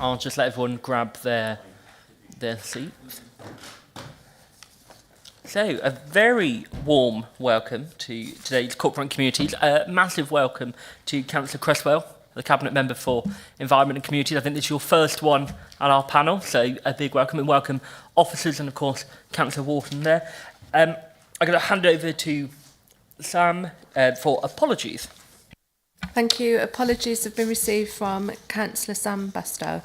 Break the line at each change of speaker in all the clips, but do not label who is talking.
I'll just let everyone grab their seats. So, a very warm welcome to today's Corporate Communities. A massive welcome to Councillor Cresswell, the Cabinet Member for Environment and Communities. I think this is your first one at our panel, so a big welcome, and welcome officers and, of course, Councillor Wharton there. I'm going to hand over to Sam for apologies.
Thank you. Apologies have been received from Councillor Sam Bastow.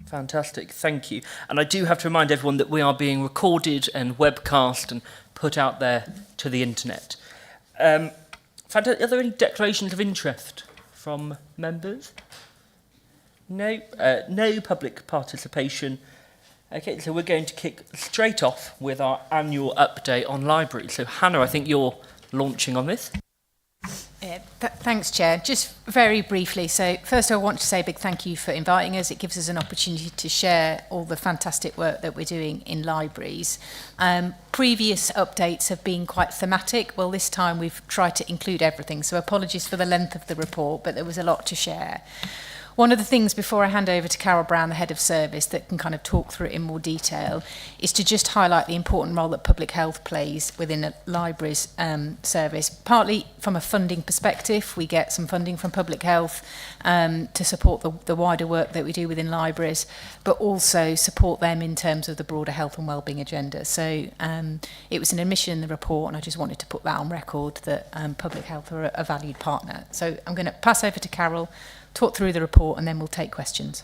Fantastic, thank you. And I do have to remind everyone that we are being recorded and webcast and put out there to the internet. Are there any declarations of interest from members? No, no public participation. Okay, so we're going to kick straight off with our annual update on libraries. So Hannah, I think you're launching on this.
Thanks, Chair. Just very briefly, so first I want to say a big thank you for inviting us. It gives us an opportunity to share all the fantastic work that we're doing in libraries. Previous updates have been quite thematic. Well, this time we've tried to include everything, so apologies for the length of the report, but there was a lot to share. One of the things before I hand over to Carol Brown, the Head of Service, that can kind of talk through it in more detail, is to just highlight the important role that public health plays within a library's service. Partly from a funding perspective, we get some funding from public health to support the wider work that we do within libraries, but also support them in terms of the broader health and wellbeing agenda. So it was an admission in the report, and I just wanted to put that on record that public health are a valued partner. So I'm going to pass over to Carol, talk through the report, and then we'll take questions.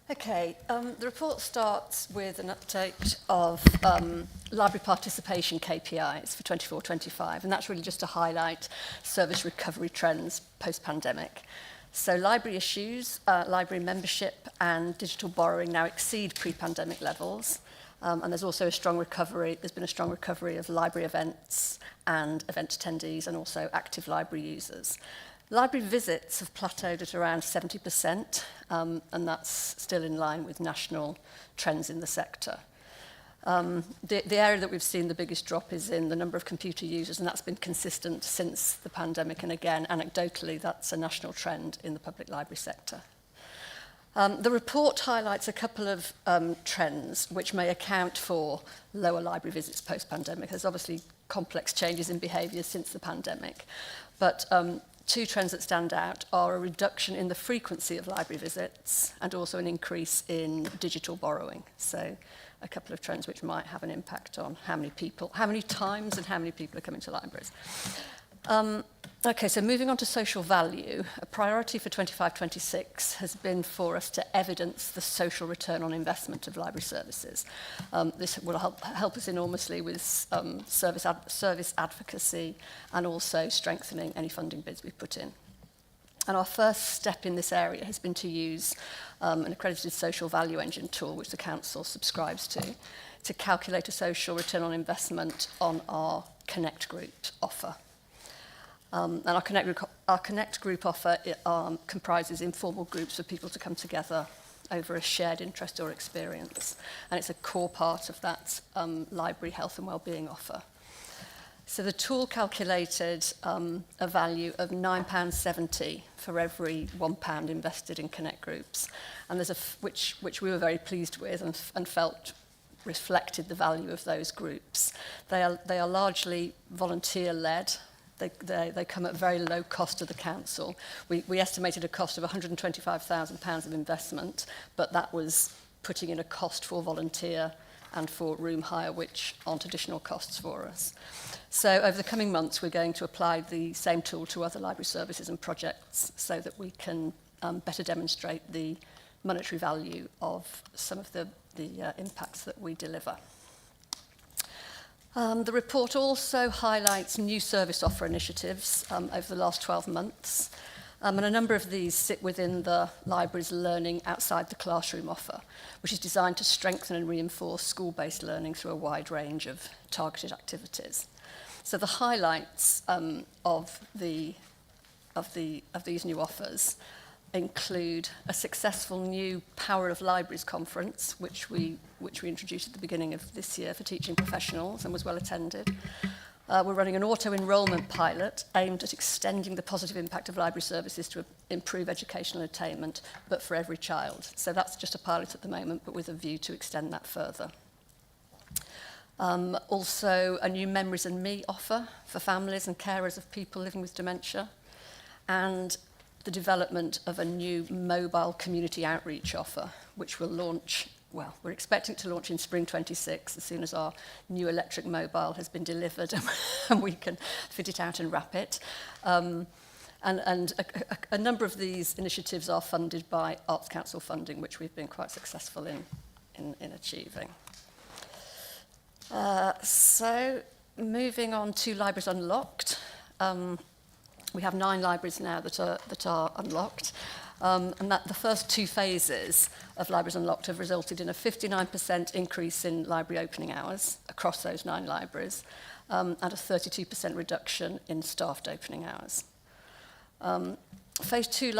Okay, the report starts with an update of library participation KPIs for 24-25, and that's really just to highlight service recovery trends post-pandemic. So library issues, library membership and digital borrowing now exceed pre-pandemic levels. And there's also a strong recovery, there's been a strong recovery of library events and event attendees and also active library users. Library visits have plateaued at around 70%, and that's still in line with national trends in the sector. The area that we've seen the biggest drop is in the number of computer users, and that's been consistent since the pandemic, and again, anecdotally, that's a national trend in the public library sector. The report highlights a couple of trends which may account for lower library visits post-pandemic. There's obviously complex changes in behaviour since the pandemic, but two trends that stand out are a reduction in the frequency of library visits and also an increase in digital borrowing. So a couple of trends which might have an impact on how many times and how many people are coming to libraries. Okay, so moving on to social value, a priority for 25-26 has been for us to evidence the social return on investment of library services. This will help us enormously with service advocacy and also strengthening any funding bids we put in. And our first step in this area has been to use an accredited social value engine tool, which the Council subscribes to calculate a social return on investment on our Connect Group offer. And our Connect Group offer comprises informal groups for people to come together over a shared interest or experience. And it's a core part of that library health and wellbeing offer. So the tool calculated a value of £9.70 for every £1 invested in Connect Groups. And there's which we were very pleased with and felt reflected the value of those groups. They are largely volunteer-led. They come at very low cost to the council. We estimated a cost of £125,000 of investment, but that was putting in a cost for volunteer and for room hire, which aren't additional costs for us. So over the coming months, we're going to apply the same tool to other library services and projects so that we can better demonstrate the monetary value of some of the impacts that we deliver. The report also highlights new service offer initiatives over the last 12 months. And a number of these sit within the library's learning outside the classroom offer, which is designed to strengthen and reinforce school-based learning through a wide range of targeted activities. So the highlights of these new offers include a successful new Power of Libraries conference, which we introduced at the beginning of this year for teaching professionals and was well attended. We're running an auto-enrolment pilot aimed at extending the positive impact of library services to improve educational attainment, but for every child. So that's just a pilot at the moment, but with a view to extend that further. Also, a new Memories and Me offer for families and carers of people living with dementia, and the development of a new mobile community outreach offer, which will launch, well, we're expecting to launch in spring 26, as soon as our new electric mobile has been delivered and we can fit it out and wrap it. And a number of these initiatives are funded by Arts Council funding, which we've been quite successful in achieving. So, moving on to Libraries Unlocked. We have 9 libraries now that are unlocked, and that the first 2 phases of Libraries Unlocked have resulted in a 59% increase in library opening hours across those 9 libraries, and a 32% reduction in staffed opening hours. Phase 2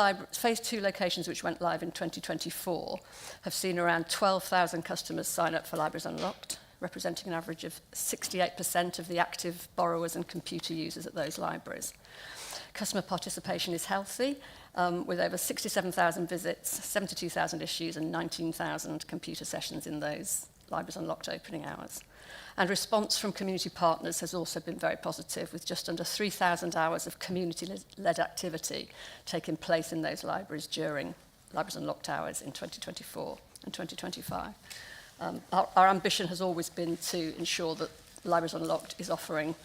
locations, which went live in 2024, have seen around 12,000 customers sign up for Libraries Unlocked, representing an average of 68% of the active borrowers and computer users at those libraries. Customer participation is healthy, with over 67,000 visits, 72,000 issues and 19,000 computer sessions in those Libraries Unlocked opening hours. And response from community partners has also been very positive, with just under 3,000 hours of community-led activity taking place in those libraries during Libraries Unlocked hours in 2024 and 2025. Our ambition has always been to ensure that Libraries Unlocked is offering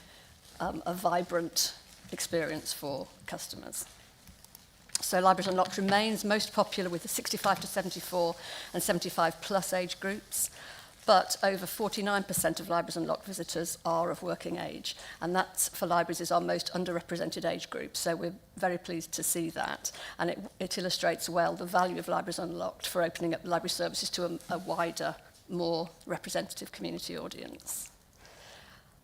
a vibrant experience for customers. So Libraries Unlocked remains most popular with the 65 to 74 and 75 plus age groups, but over 49% of Libraries Unlocked visitors are of working age, and that for libraries is our most underrepresented age group, so we're very pleased to see that, and it illustrates well the value of Libraries Unlocked for opening up library services to a wider, more representative community audience.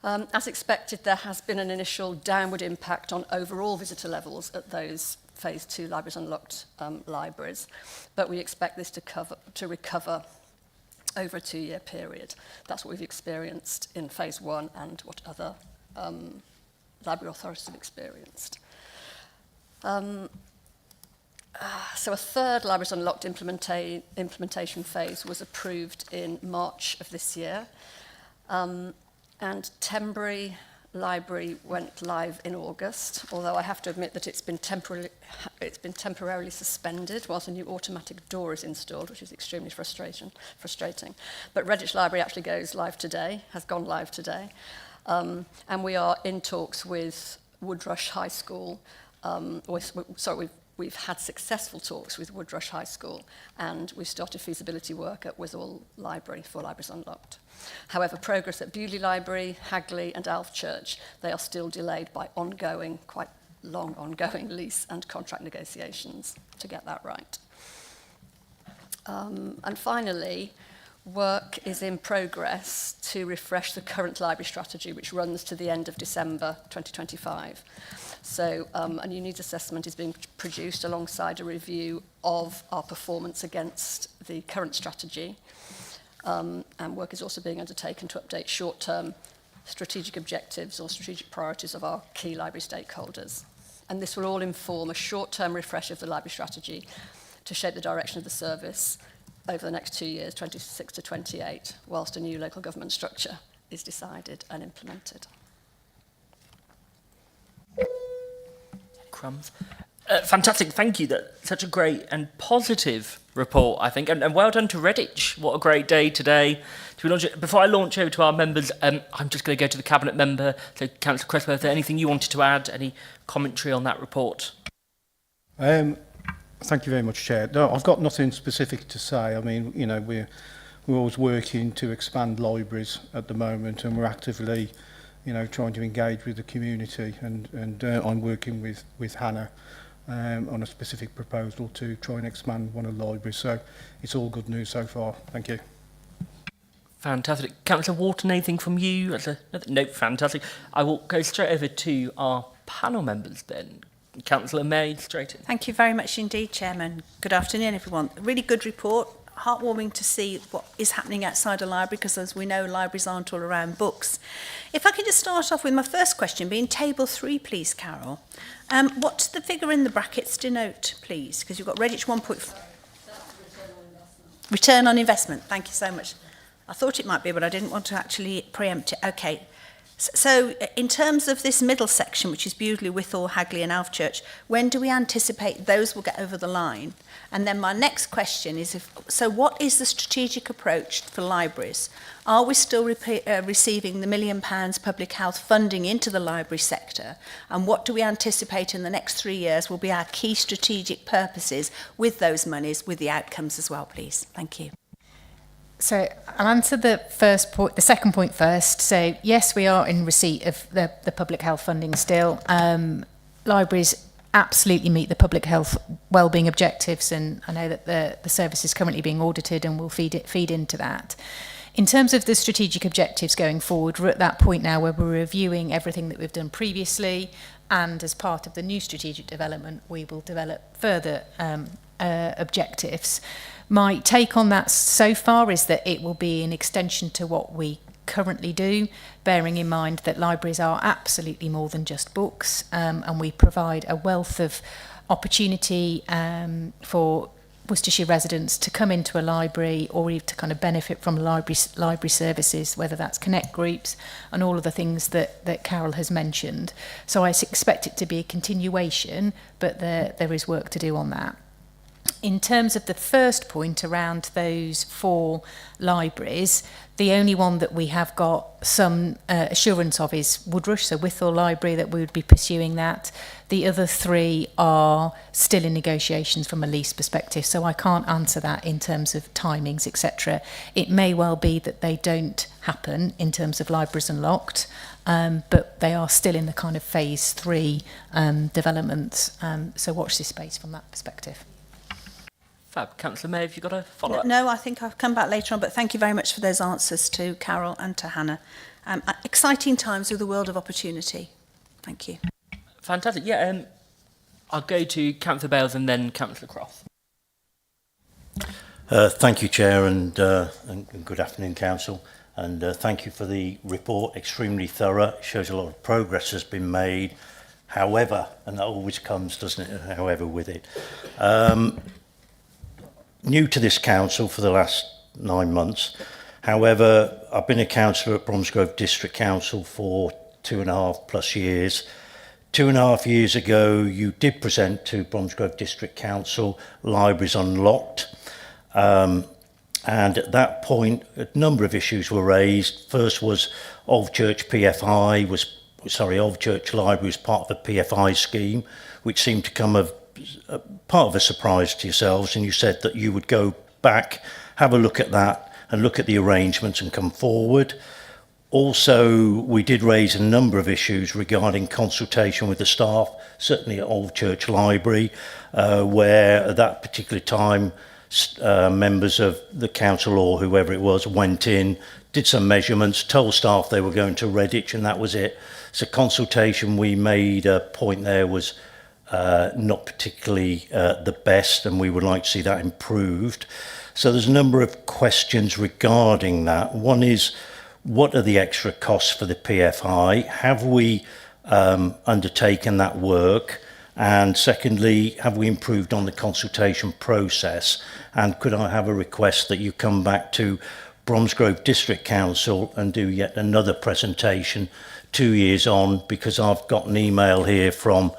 As expected, there has been an initial downward impact on overall visitor levels at those Phase 2 Libraries Unlocked libraries, but we expect this to recover over a 2-year period. That's what we've experienced in Phase 1 and what other library authorities have experienced. So a third Libraries Unlocked implementation phase was approved in March of this year. And Tembury Library went live in August, although I have to admit that it's been temporarily suspended whilst a new automatic door is installed, which is extremely frustrating. But Redditch Library actually has gone live today. And we are in talks with Woodrush High School. We've had successful talks with Woodrush High School, and we've started feasibility work at Withall Library for Libraries Unlocked. However, progress at Bewley Library, Hagley and Alf Church, they are still delayed by quite long ongoing lease and contract negotiations to get that right. And finally, work is in progress to refresh the current library strategy, which runs to the end of December 2025. So a new needs assessment is being produced alongside a review of our performance against the current strategy. And work is also being undertaken to update short-term strategic objectives or strategic priorities of our key library stakeholders. And this will all inform a short-term refresh of the library strategy to shape the direction of the service over the next 2 years, 26 to 28, whilst a new local government structure is decided and implemented.
Crumbs. Fantastic, thank you. That's such a great and positive report, I think. And well done to Redditch. What a great day today to be launching. Before I launch over to our members, I'm just going to go to the Cabinet member. So, Councillor Creswell, is there anything you wanted to add? Any commentary on that report?
Thank you very much, Chair. No, I've got nothing specific to say. I mean, you know, we're always working to expand libraries at the moment, and we're actively, you know, trying to engage with the community, and I'm working with Hannah on a specific proposal to try and expand one of the libraries. So it's all good news so far. Thank you.
Fantastic. Councillor Wharton, anything from you? No, fantastic. I will go straight over to our panel members then. Councillor May, straight in.
Thank you very much indeed, Chairman. Good afternoon, everyone. A really good report. heartwarming to see what is happening outside a library, because as we know, libraries aren't all around books. If I could just start off with my first question being table 3, please, Carol. What does the figure in the brackets denote, please? Because you've got Redditch 1.4. Return on investment. Thank you so much. I thought it might be, but I didn't want to actually preempt it. Okay. So in terms of this middle section, which is Bewdley, Withall, Hagley and Alvechurch, when do we anticipate those will get over the line? And then my next question is, so what is the strategic approach for libraries? Are we still receiving the £1 million public health funding into the library sector? And what do we anticipate in the next 3 years will be our key strategic purposes with those monies, with the outcomes as well, please? Thank you.
So I'll answer the second point first. So yes, we are in receipt of the public health funding still. Libraries absolutely meet the public health wellbeing objectives, and I know that the service is currently being audited and will feed into that. In terms of the strategic objectives going forward, we're at that point now where we're reviewing everything that we've done previously, and as part of the new strategic development, we will develop further objectives. My take on that so far is that it will be an extension to what we currently do, bearing in mind that libraries are absolutely more than just books, and we provide a wealth of opportunity for Worcestershire residents to come into a library or even to kind of benefit from library services, whether that's connect groups and all of the things that Carol has mentioned. So I expect it to be a continuation, but there is work to do on that. In terms of the first point around those 4 libraries, the only one that we have got some assurance of is Woodrush, so Withall Library, that we would be pursuing that. The other 3 are still in negotiations from a lease perspective, so I can't answer that in terms of timings, etc. It may well be that they don't happen in terms of Libraries Unlocked, but they are still in the kind of phase 3 developments, so watch this space from that perspective.
Fab. Councillor May, have you got a follow-up?
No, I think I'll come back later on, but thank you very much for those answers to Carol and to Hannah. Exciting times with the world of opportunity. Thank you.
Fantastic. Yeah, I'll go to Councillor Bales and then Councillor Cross.
Thank you, Chair, and good afternoon, Council. And thank you for the report, extremely thorough. It shows a lot of progress has been made. However, and that always comes, doesn't it, however, with it. New to this council for the last 9 months. However, I've been a councillor at Bromsgrove District Council for 2.5+ years. 2.5 years ago, you did present to Bromsgrove District Council Libraries Unlocked. And at that point, a number of issues were raised. First was Alvechurch Library was part of a PFI scheme, which seemed to come of part of a surprise to yourselves, and you said that you would go back, have a look at that and look at the arrangements and come forward. Also, we did raise a number of issues regarding consultation with the staff, certainly at Alvechurch Library, where at that particular time members of the council or whoever it was went in, did some measurements, told staff they were going to Redditch, and that was it. So consultation, we made a point there, was not particularly the best, and we would like to see that improved. So there's a number of questions regarding that. One is, what are the extra costs for the PFI? Have we undertaken that work? And secondly, have we improved on the consultation process? And could I have a request that you come back to Bromsgrove District Council and do yet another presentation 2 years on, because I've got an email here from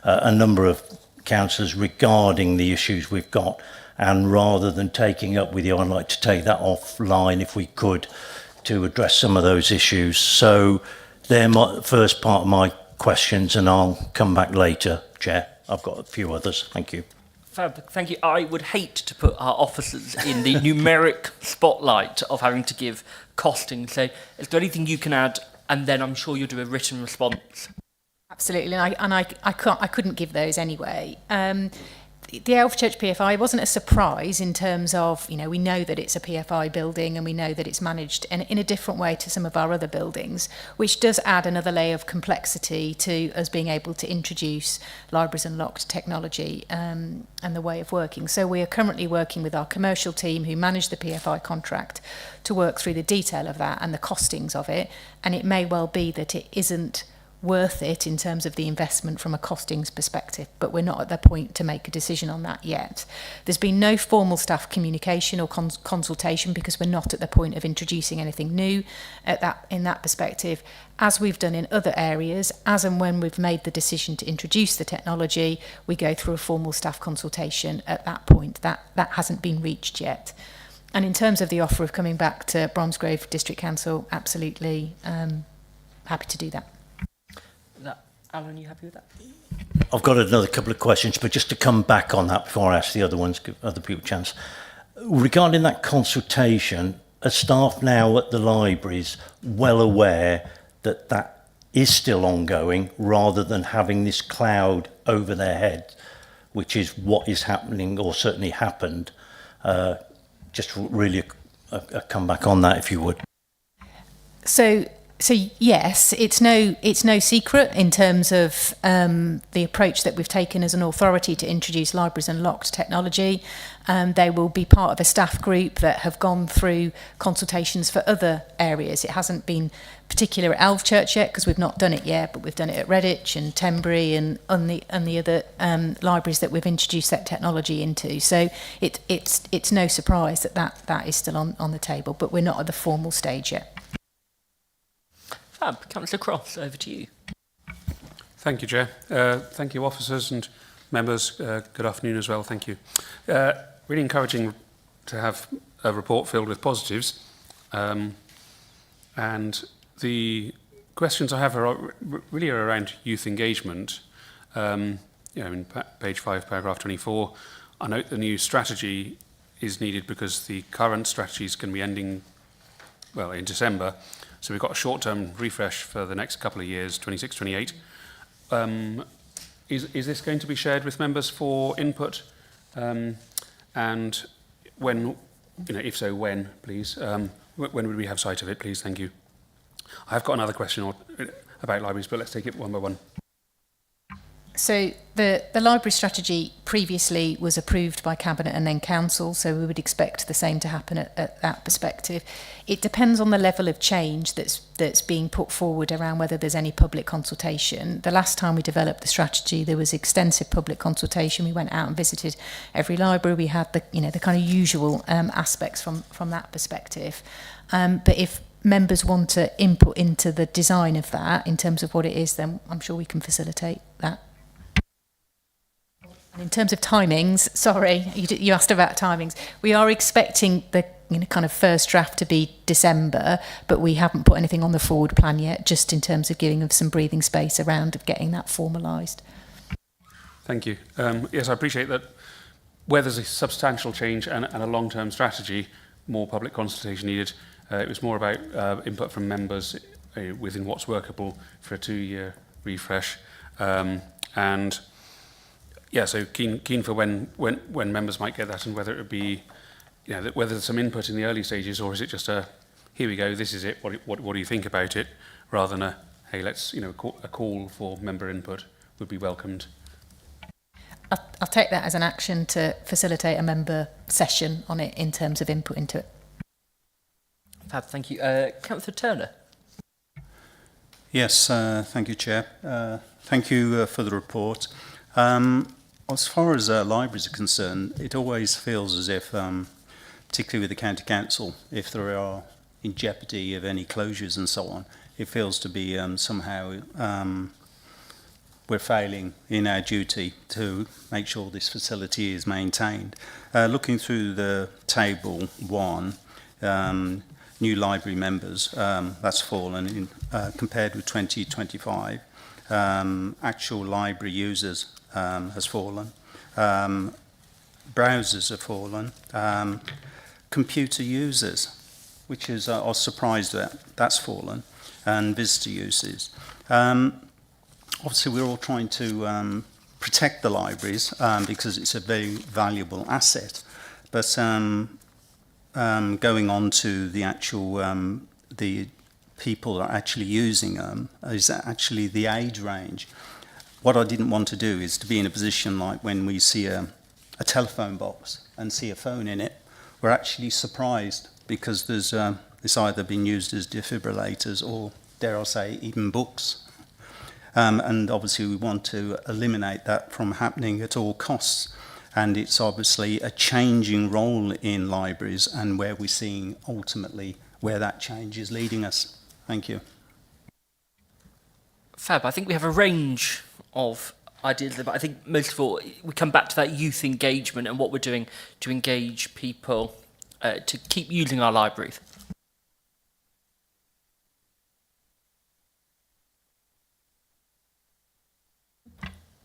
a number of councillors regarding the issues we've got, and rather than taking up with you, I'd like to take that offline if we could, to address some of those issues. So they're my first part of my questions, and I'll come back later, Chair. I've got a few others. Thank you.
Fab, thank you. I would hate to put our officers in the numeric spotlight of having to give costing. So is there anything you can add? And then I'm sure you'll do a written response.
Absolutely, and I couldn't give those anyway. the Elf Church PFI wasn't a surprise in terms of, we know that it's a PFI building and we know that it's managed in a different way to some of our other buildings, which does add another layer of complexity to us being able to introduce libraries unlocked technology and the way of working. So we are currently working with our commercial team who manage the PFI contract to work through the detail of that and the costings of it. And it may well be that it isn't worth it in terms of the investment from a costings perspective, but we're not at the point to make a decision on that yet. There's been no formal staff communication or consultation because we're not at the point of introducing anything new in that perspective. As we've done in other areas, as and when we've made the decision to introduce the technology, we go through a formal staff consultation at that point. That hasn't been reached yet. And in terms of the offer of coming back to Bromsgrove District Council, absolutely happy to do that.
Alan, you happy with that?
I've got another couple of questions, but just to come back on that before I ask the other ones, give other people a chance. Regarding that consultation, are staff now at the libraries well aware that that is still ongoing rather than having this cloud over their head, which is what is happening or certainly happened? Just really a comeback on that, if you would.
So yes, it's no secret in terms of the approach that we've taken as an authority to introduce libraries unlocked technology. They will be part of a staff group that have gone through consultations for other areas. It hasn't been particular at Elf Church yet because we've not done it yet, but we've done it at Redditch and Tenbury and on the other libraries that we've introduced that technology into. So it's no surprise that is still on the table, but we're not at the formal stage yet.
Fab. Councillor Cross, over to you.
Thank you, Chair. Thank you, officers and members. Good afternoon as well. Thank you. Really encouraging to have a report filled with positives. And the questions I have are really around youth engagement. In page 5, paragraph 24, I note the new strategy is needed because the current strategies can be ending, in December. So we've got a short-term refresh for the next couple of years, 26, 28. Is this going to be shared with members for input? And when, if so, when, please? When would we have sight of it, please? Thank you. I've got another question about libraries, but let's take it one by one.
So the library strategy previously was approved by Cabinet and then Council, so we would expect the same to happen at that perspective. It depends on the level of change that's being put forward around whether there's any public consultation. The last time we developed the strategy, there was extensive public consultation. We went out and visited every library. We had the kind of usual aspects from that perspective. But if members want to input into the design of that in terms of what it is, then I'm sure we can facilitate that. And in terms of timings, sorry, you asked about timings. We are expecting the kind of first draft to be December, but we haven't put anything on the forward plan yet, just in terms of giving them some breathing space around of getting that formalised.
Thank you. Yes, I appreciate that where there's a substantial change and a long-term strategy, more public consultation needed. It was more about input from members within what's workable for a 2-year refresh. And yeah, so keen for when members might get that, and whether it would be, whether there's some input in the early stages, or is it just a, here we go, this is it, what do you think about it, rather than a, hey, let's, a call for member input would be welcomed.
I'll take that as an action to facilitate a member session on it in terms of input into it.
Fab, thank you. Councillor Turner.
Yes, thank you, Chair. Thank you for the report. As far as libraries are concerned, it always feels as if, particularly with the County Council, if there are in jeopardy of any closures and so on, it feels to be somehow we're failing in our duty to make sure this facility is maintained. Looking through the table 1, new library members, that's fallen in, compared with 2025. Actual library users has fallen. Browsers have fallen. Computer users, which is, I was surprised that's fallen, and visitor uses. Obviously, we're all trying to protect the libraries because it's a very valuable asset. But going on to the actual the people that are actually using them is actually the age range. What I didn't want to do is to be in a position like when we see a telephone box and see a phone in it, we're actually surprised because there's it's either been used as defibrillators or, dare I say, even books. And obviously we want to eliminate that from happening at all costs. And it's obviously a changing role in libraries and where we're seeing ultimately where that change is leading us. Thank you.
Fab, I think we have a range of ideas, but I think most of all, we come back to that youth engagement and what we're doing to engage people to keep using our libraries.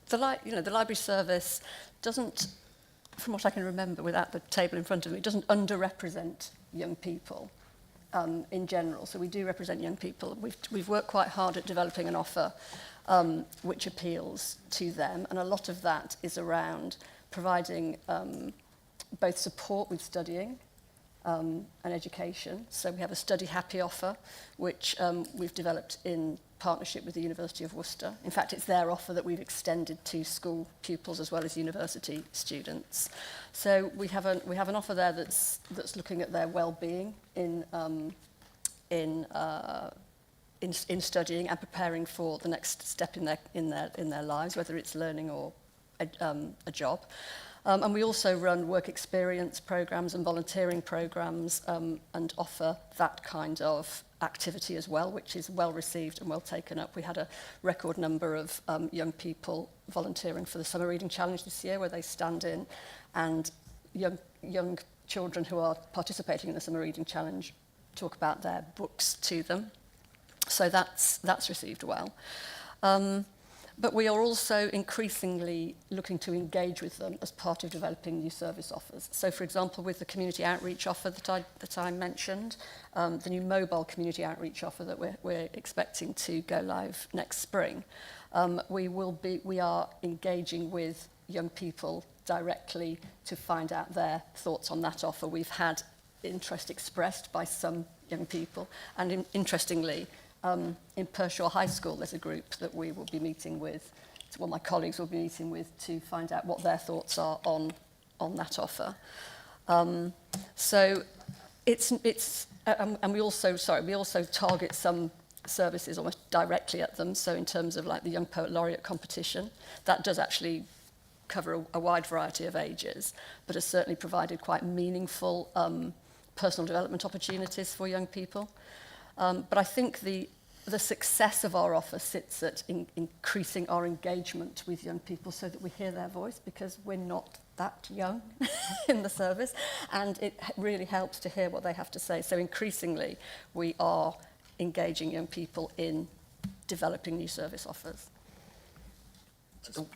The library service doesn't, from what I can remember without the table in front of me, doesn't underrepresent young people in general. So we do represent young people. We've worked quite hard at developing an offer which appeals to them, and a lot of that is around providing both support with studying and education. So we have a study happy offer, which we've developed in partnership with the University of Worcester. In fact, it's their offer that we've extended to school pupils as well as university students. So we have an offer there that's looking at their well-being in studying and preparing for the next step in their lives, whether it's learning or a job. And we also run work experience programs and volunteering programs and offer that kind of activity as well, which is well received and well taken up. We had a record number of young people volunteering for the Summer Reading Challenge this year, where they stand in, and young children who are participating in the Summer Reading Challenge talk about their books to them. So that's received well. But we are also increasingly looking to engage with them as part of developing new service offers. So, for example, with the community outreach offer that I mentioned, the new mobile community outreach offer that we're expecting to go live next spring, we are engaging with young people directly to find out their thoughts on that offer. We've had interest expressed by some young people, and interestingly, in Pershore High School, there's a group that we will be meeting with, my colleagues will be meeting with, to find out what their thoughts are on that offer. So and we also target some services almost directly at them. So in terms of like the Young Poet Laureate competition, that does actually cover a wide variety of ages, but has certainly provided quite meaningful personal development opportunities for young people. But I think the success of our offer sits at increasing our engagement with young people so that we hear their voice, because we're not that young in the service, and it really helps to hear what they have to say. So increasingly, we are engaging young people in developing new service offers.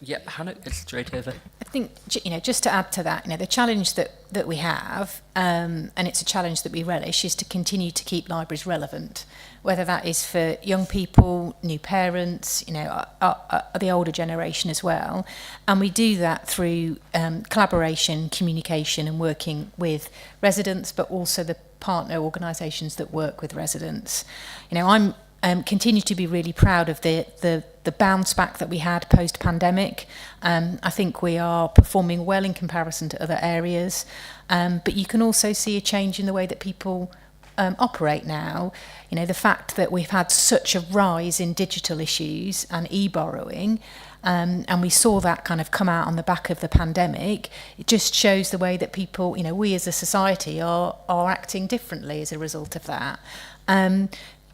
Yeah, Hannah, it's straight over.
I think, just to add to that, the challenge that we have, and it's a challenge that we relish, is to continue to keep libraries relevant, whether that is for young people, new parents, the older generation as well. And we do that through collaboration, communication, and working with residents, but also the partner organisations that work with residents. I'm continue to be really proud of the bounce back that we had post-pandemic. I think we are performing well in comparison to other areas, but you can also see a change in the way that people operate now. The fact that we've had such a rise in digital issues and e-borrowing, and we saw that kind of come out on the back of the pandemic. It just shows the way that people, we as a society are acting differently as a result of that.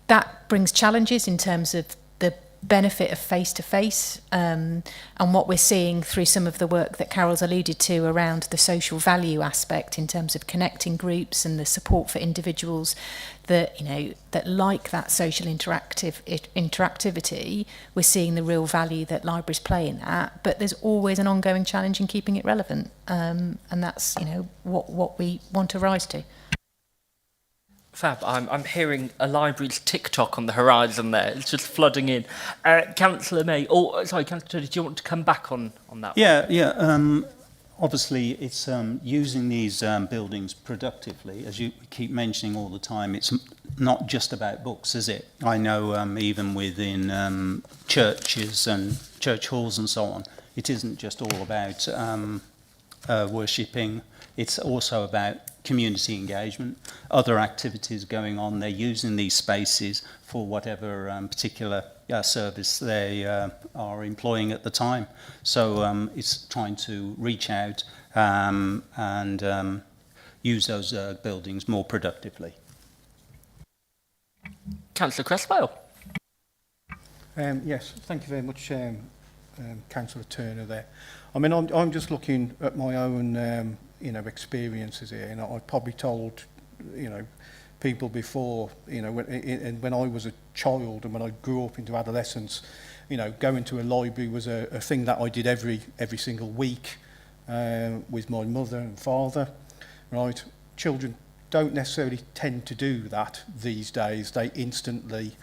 That brings challenges in terms of the benefit of face-to-face, and what we're seeing through some of the work that Carol's alluded to around the social value aspect in terms of connecting groups and the support for individuals that, that like that social interactivity. We're seeing the real value that libraries play in that, but there's always an ongoing challenge in keeping it relevant, and that's, what we want to rise to.
Fab. I'm hearing a library's TikTok on the horizon there. It's just flooding in. Councillor May, sorry, Councillor Turner, do you want to come back on that one?
Obviously, it's using these buildings productively, as you keep mentioning all the time. It's not just about books, is it? I know even within churches and church halls and so on, it isn't just all about worshipping. It's also about community engagement, other activities going on. They're using these spaces for whatever particular service they are employing at the time. So it's trying to reach out and use those buildings more productively.
Councillor Cresswell.
Yes, thank you very much, Councillor Turner there. I mean, I'm just looking at my own experiences here. I've probably told, people before, when I was a child and when I grew up into adolescence, going to a library was a thing that I did every single week with my mother and father, right? Children don't necessarily tend to do that these days. They instantly,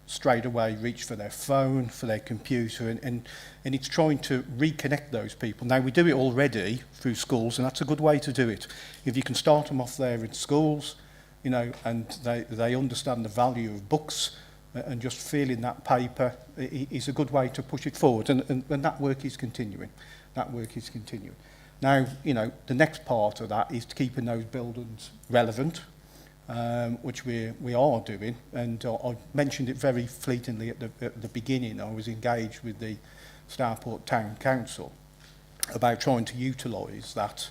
straight away reach for their phone, for their computer, and it's trying to reconnect those people. Now, we do it already through schools, and that's a good way to do it. If you can start them off there in schools, and they understand the value of books, and just feeling that paper is a good way to push it forward, and that work is continuing. That work is continuing. Now, the next part of that is keeping those buildings relevant, which we are doing, and I mentioned it very fleetingly at the beginning. I was engaged with the Stourport Town Council about trying to utilise that,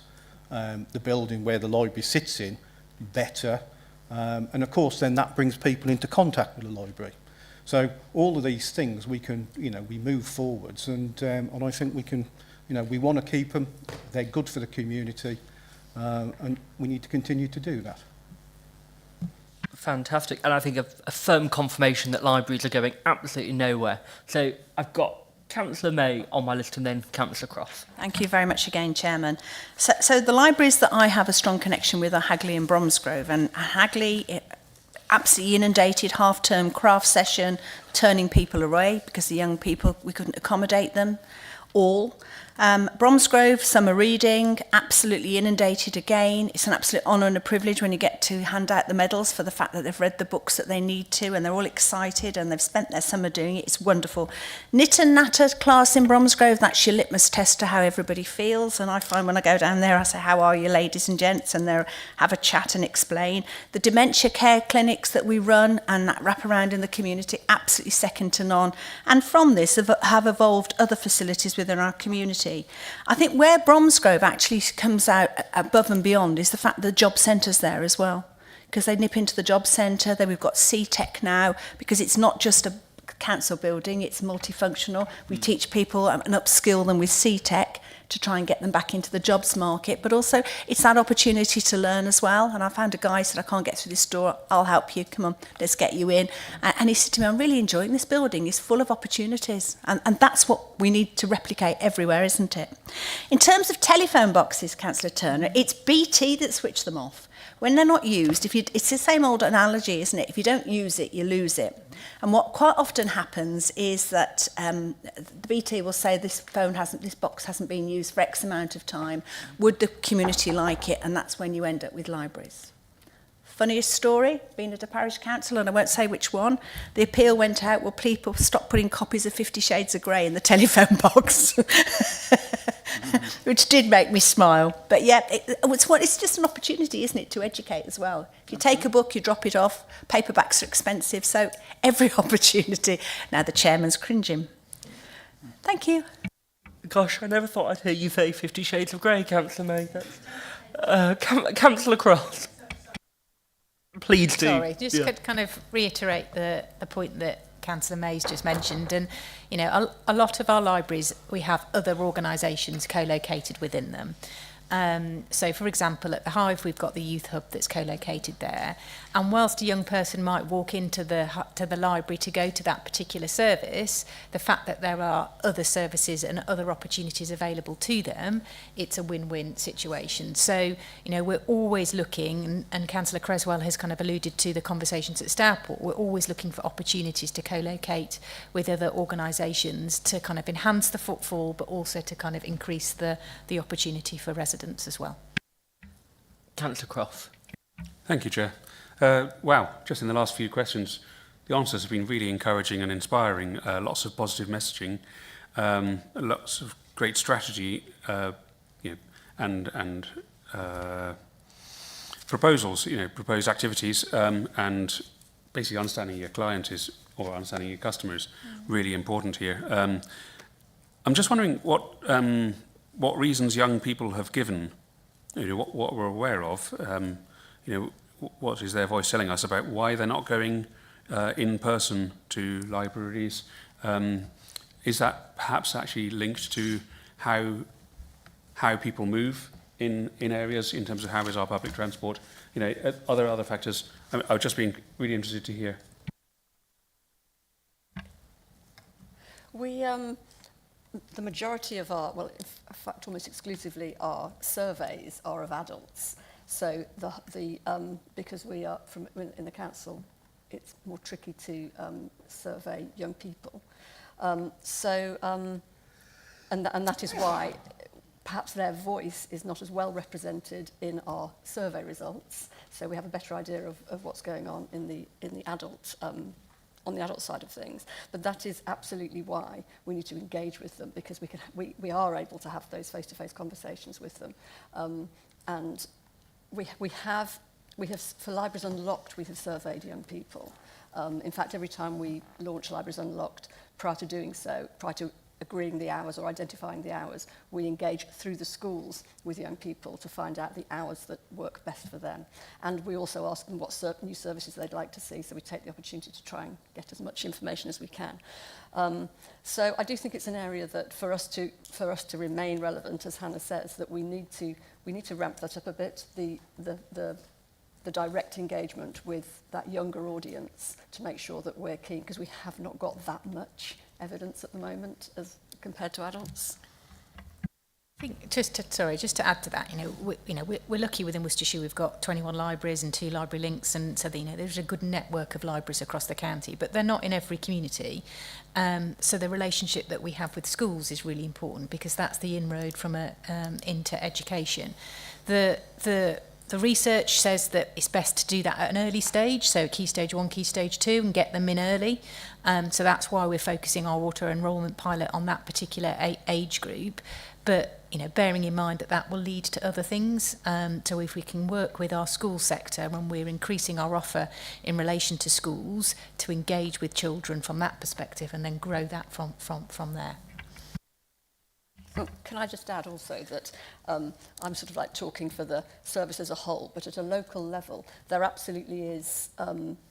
the building where the library sits in, better, and of course then that brings people into contact with the library. So all of these things we can, we move forwards, and I think we can, we want to keep them. They're good for the community, and we need to continue to do that.
Fantastic. And I think a firm confirmation that libraries are going absolutely nowhere. So I've got Councillor May on my list and then Councillor Cross.
Thank you very much again, Chairman. So the libraries that I have a strong connection with are Hagley and Bromsgrove. And Hagley, absolutely inundated, half-term craft session, turning people away because the young people, we couldn't accommodate them all. Bromsgrove, summer reading, absolutely inundated again. It's an absolute honour and a privilege when you get to hand out the medals for the fact that they've read the books that they need to, and they're all excited and they've spent their summer doing it. It's wonderful. Knit and Natter class in Bromsgrove, that's your litmus test to how everybody feels. And I find when I go down there, I say, how are you, ladies and gents? And they have a chat and explain. The dementia care clinics that we run and that wrap around in the community, absolutely second to none. And from this have evolved other facilities within our community. I think where Bromsgrove actually comes out above and beyond is the fact that the job centre's there as well. Because they nip into the job centre, then we've got CTEC now, because it's not just a council building, it's multifunctional. We teach people and upskill them with CTEC to try and get them back into the jobs market, but also it's that opportunity to learn as well. And I found a guy said, I can't get through this door, I'll help you, come on, let's get you in. And he said to me, I'm really enjoying this building, it's full of opportunities. And that's what we need to replicate everywhere, isn't it? In terms of telephone boxes, Councillor Turner, it's BT that switch them off. When they're not used, it's the same old analogy, isn't it? If you don't use it, you lose it. And what quite often happens is that the BT will say this box hasn't been used for X amount of time. Would the community like it? And that's when you end up with libraries. Funniest story, being at a parish council, and I won't say which one, the appeal went out, well, people stop putting copies of 50 Shades of Grey in the telephone box, which did make me smile. But yeah, it's just an opportunity, isn't it, to educate as well. If you take a book, you drop it off, paperbacks are expensive, so every opportunity. Now the chairman's cringing. Thank you.
Gosh, I never thought I'd hear you say 50 Shades of Grey, Councillor May. Councillor Cross. Please do.
Sorry, just to kind of reiterate the point that Councillor May's just mentioned. And, a lot of our libraries, we have other organisations co-located within them. So, for example, at the Hive, we've got the youth hub that's co-located there. And whilst a young person might walk into the library to go to that particular service, the fact that there are other services and other opportunities available to them, it's a win-win situation. So, we're always looking, and Councillor Creswell has kind of alluded to the conversations at Stourport, we're always looking for opportunities to co-locate with other organisations to kind of enhance the footfall, but also to kind of increase the opportunity for residents as well.
Councillor Croft.
Thank you, Chair. Wow, just in the last few questions, the answers have been really encouraging and inspiring. Lots of positive messaging, lots of great strategy, and proposals, proposed activities, and basically understanding your client or understanding your customer is really important here. I'm just wondering what reasons young people have given, what we're aware of, what is their voice telling us about why they're not going in person to libraries? Is that perhaps actually linked to how people move in areas in terms of how is our public transport? Are there other factors? I've just been really interested to hear.
The majority of our, well, in fact, almost exclusively our surveys are of adults. So because we are in the council, it's more tricky to survey young people. And that is why perhaps their voice is not as well represented in our survey results. So we have a better idea of what's going on in the adult on the adult side of things. But that is absolutely why we need to engage with them, because we are able to have those face-to-face conversations with them. And we have, for Libraries Unlocked, we have surveyed young people. In fact, every time we launch Libraries Unlocked, prior to doing so, prior to agreeing the hours or identifying the hours, we engage through the schools with young people to find out the hours that work best for them. And we also ask them what new services they'd like to see, so we take the opportunity to try and get as much information as we can. So I do think it's an area that for us to remain relevant, as Hannah says, that we need to ramp that up a bit, the direct engagement with that younger audience, to make sure that we're keen, because we have not got that much evidence at the moment as compared to adults.
I think just to add to that, we're lucky within Worcestershire. We've got 21 libraries and 2 library links, and so there's a good network of libraries across the county, but they're not in every community. So the relationship that we have with schools is really important, because that's the inroad from into education. The research says that it's best to do that at an early stage, so Key Stage 1, Key Stage 2, and get them in early. So that's why we're focusing our auto-enrolment pilot on that particular age group. But, bearing in mind that will lead to other things. So if we can work with our school sector when we're increasing our offer in relation to schools to engage with children from that perspective, and then grow that from there.
Can I just add also that I'm sort of like talking for the service as a whole, but at a local level, there absolutely is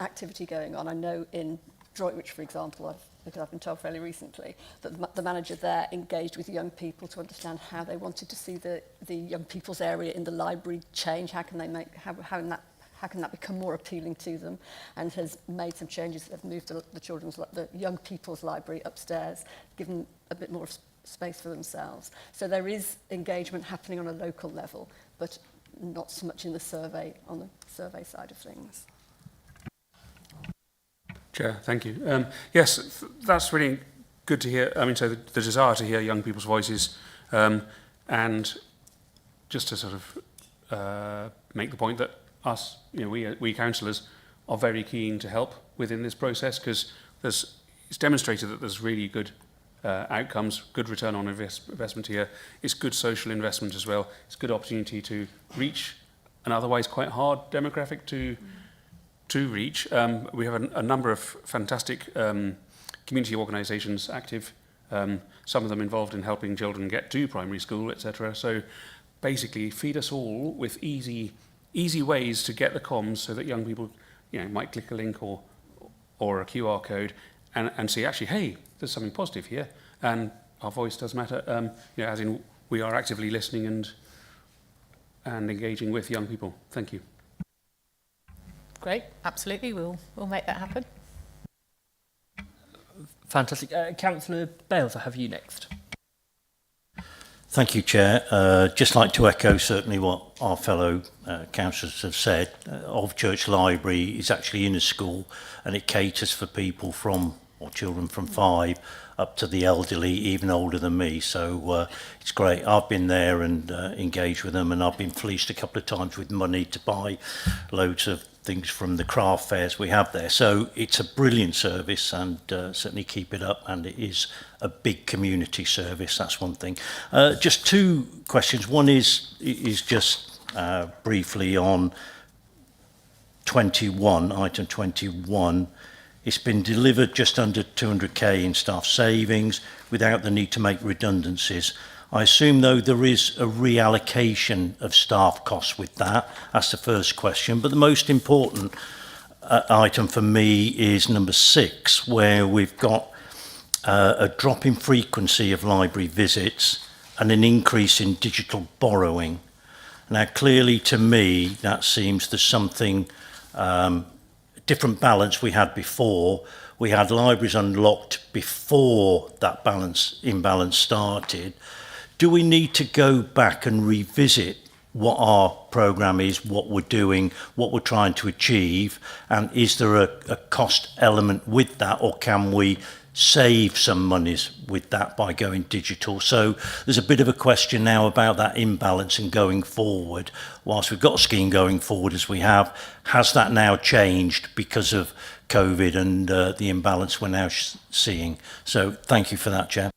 activity going on. I know in Droitwich, for example, because I've been told fairly recently, that the manager there engaged with young people to understand how they wanted to see the young people's area in the library change. How can that become more appealing to them, and has made some changes that have moved the young people's library upstairs, given a bit more space for themselves. So there is engagement happening on a local level, but not so much on the survey side of things.
Chair, thank you. Yes, that's really good to hear. I mean, so the desire to hear young people's voices, and just to sort of make the point that us, we councillors are very keen to help within this process, because it's demonstrated that there's really good outcomes, good return on investment here. It's good social investment as well. It's good opportunity to reach an otherwise quite hard demographic to reach. We have a number of fantastic community organisations active, some of them involved in helping children get to primary school, etc. So basically feed us all with easy ways to get the comms, so that young people might click a link or a QR code and see, actually, hey, there's something positive here, and our voice does matter, as in we are actively listening and and engaging with young people. Thank you.
Great, absolutely, we'll make that happen.
Fantastic. Councillor Bales, I have you next.
Thank you, Chair. Just like to echo certainly what our fellow councillors have said. Of Church Library is actually in a school, and it caters for people from, or children from 5 up to the elderly, even older than me. So it's great. I've been there and engaged with them, and I've been fleeced a couple of times with money to buy loads of things from the craft fairs we have there. So it's a brilliant service, and certainly keep it up, and it is a big community service. That's one thing. Just 2 questions. One is just briefly on 21, item 21. It's been delivered just under 200k in staff savings without the need to make redundancies. I assume, though, there is a reallocation of staff costs with that. That's the first question. But the most important item for me is number 6, where we've got a drop in frequency of library visits and an increase in digital borrowing. Now, clearly to me, that seems there's something different balance we had before. We had libraries unlocked before that imbalance started. Do we need to go back and revisit what our programme is, what we're doing, what we're trying to achieve, and is there a cost element with that, or can we save some monies with that by going digital? So there's a bit of a question now about that imbalance and going forward. Whilst we've got a scheme going forward as we have, has that now changed because of COVID and the imbalance we're now seeing? So thank you for that, Chair.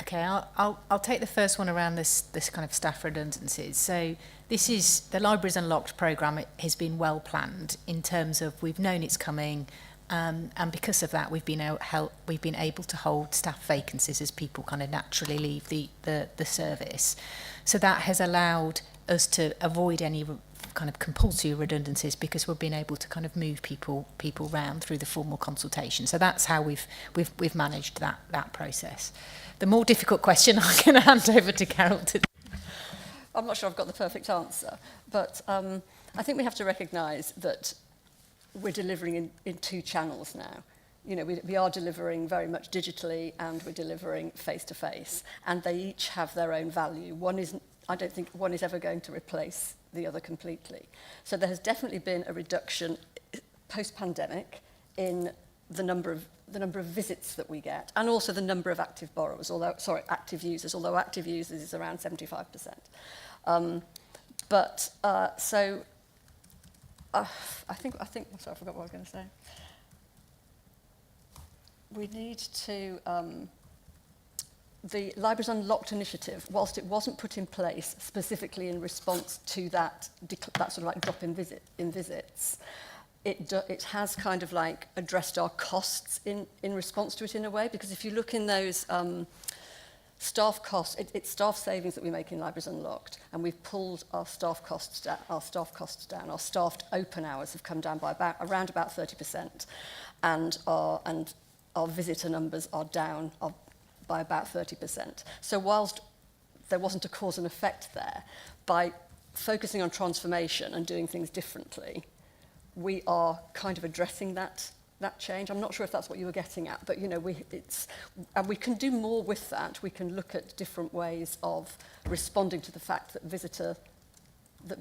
Okay, I'll take the first one around this kind of staff redundancies. So this is the Libraries Unlocked programme. It has been well planned in terms of we've known it's coming, and because of that we've been able to hold staff vacancies as people kind of naturally leave the service. So that has allowed us to avoid any kind of compulsory redundancies because we've been able to kind of move people round through the formal consultation. So that's how we've managed that process. The more difficult question I'm going to hand over to Carol to.
I'm not sure I've got the perfect answer, but I think we have to recognise that we're delivering in 2 channels now. You know, we are delivering very much digitally, and we're delivering face-to-face, and they each have their own value. I don't think one is ever going to replace the other completely. So there has definitely been a reduction post-pandemic in the number of visits that we get, and also the number of active borrowers, active users, although active users is around 75%. I think, I'm sorry, I forgot what I was going to say. We need to, the Libraries Unlocked initiative, whilst it wasn't put in place specifically in response to that sort of like drop in visits, it has kind of like addressed our costs in response to it in a way, because if you look in those staff costs, it's staff savings that we make in Libraries Unlocked, and we've pulled our staff costs down. Our staffed open hours have come down by around about 30%, and our visitor numbers are down by about 30%. So whilst there wasn't a cause and effect there, by focusing on transformation and doing things differently, we are kind of addressing that change. I'm not sure if that's what you were getting at, but you know, and we can do more with that. We can look at different ways of responding to the fact that that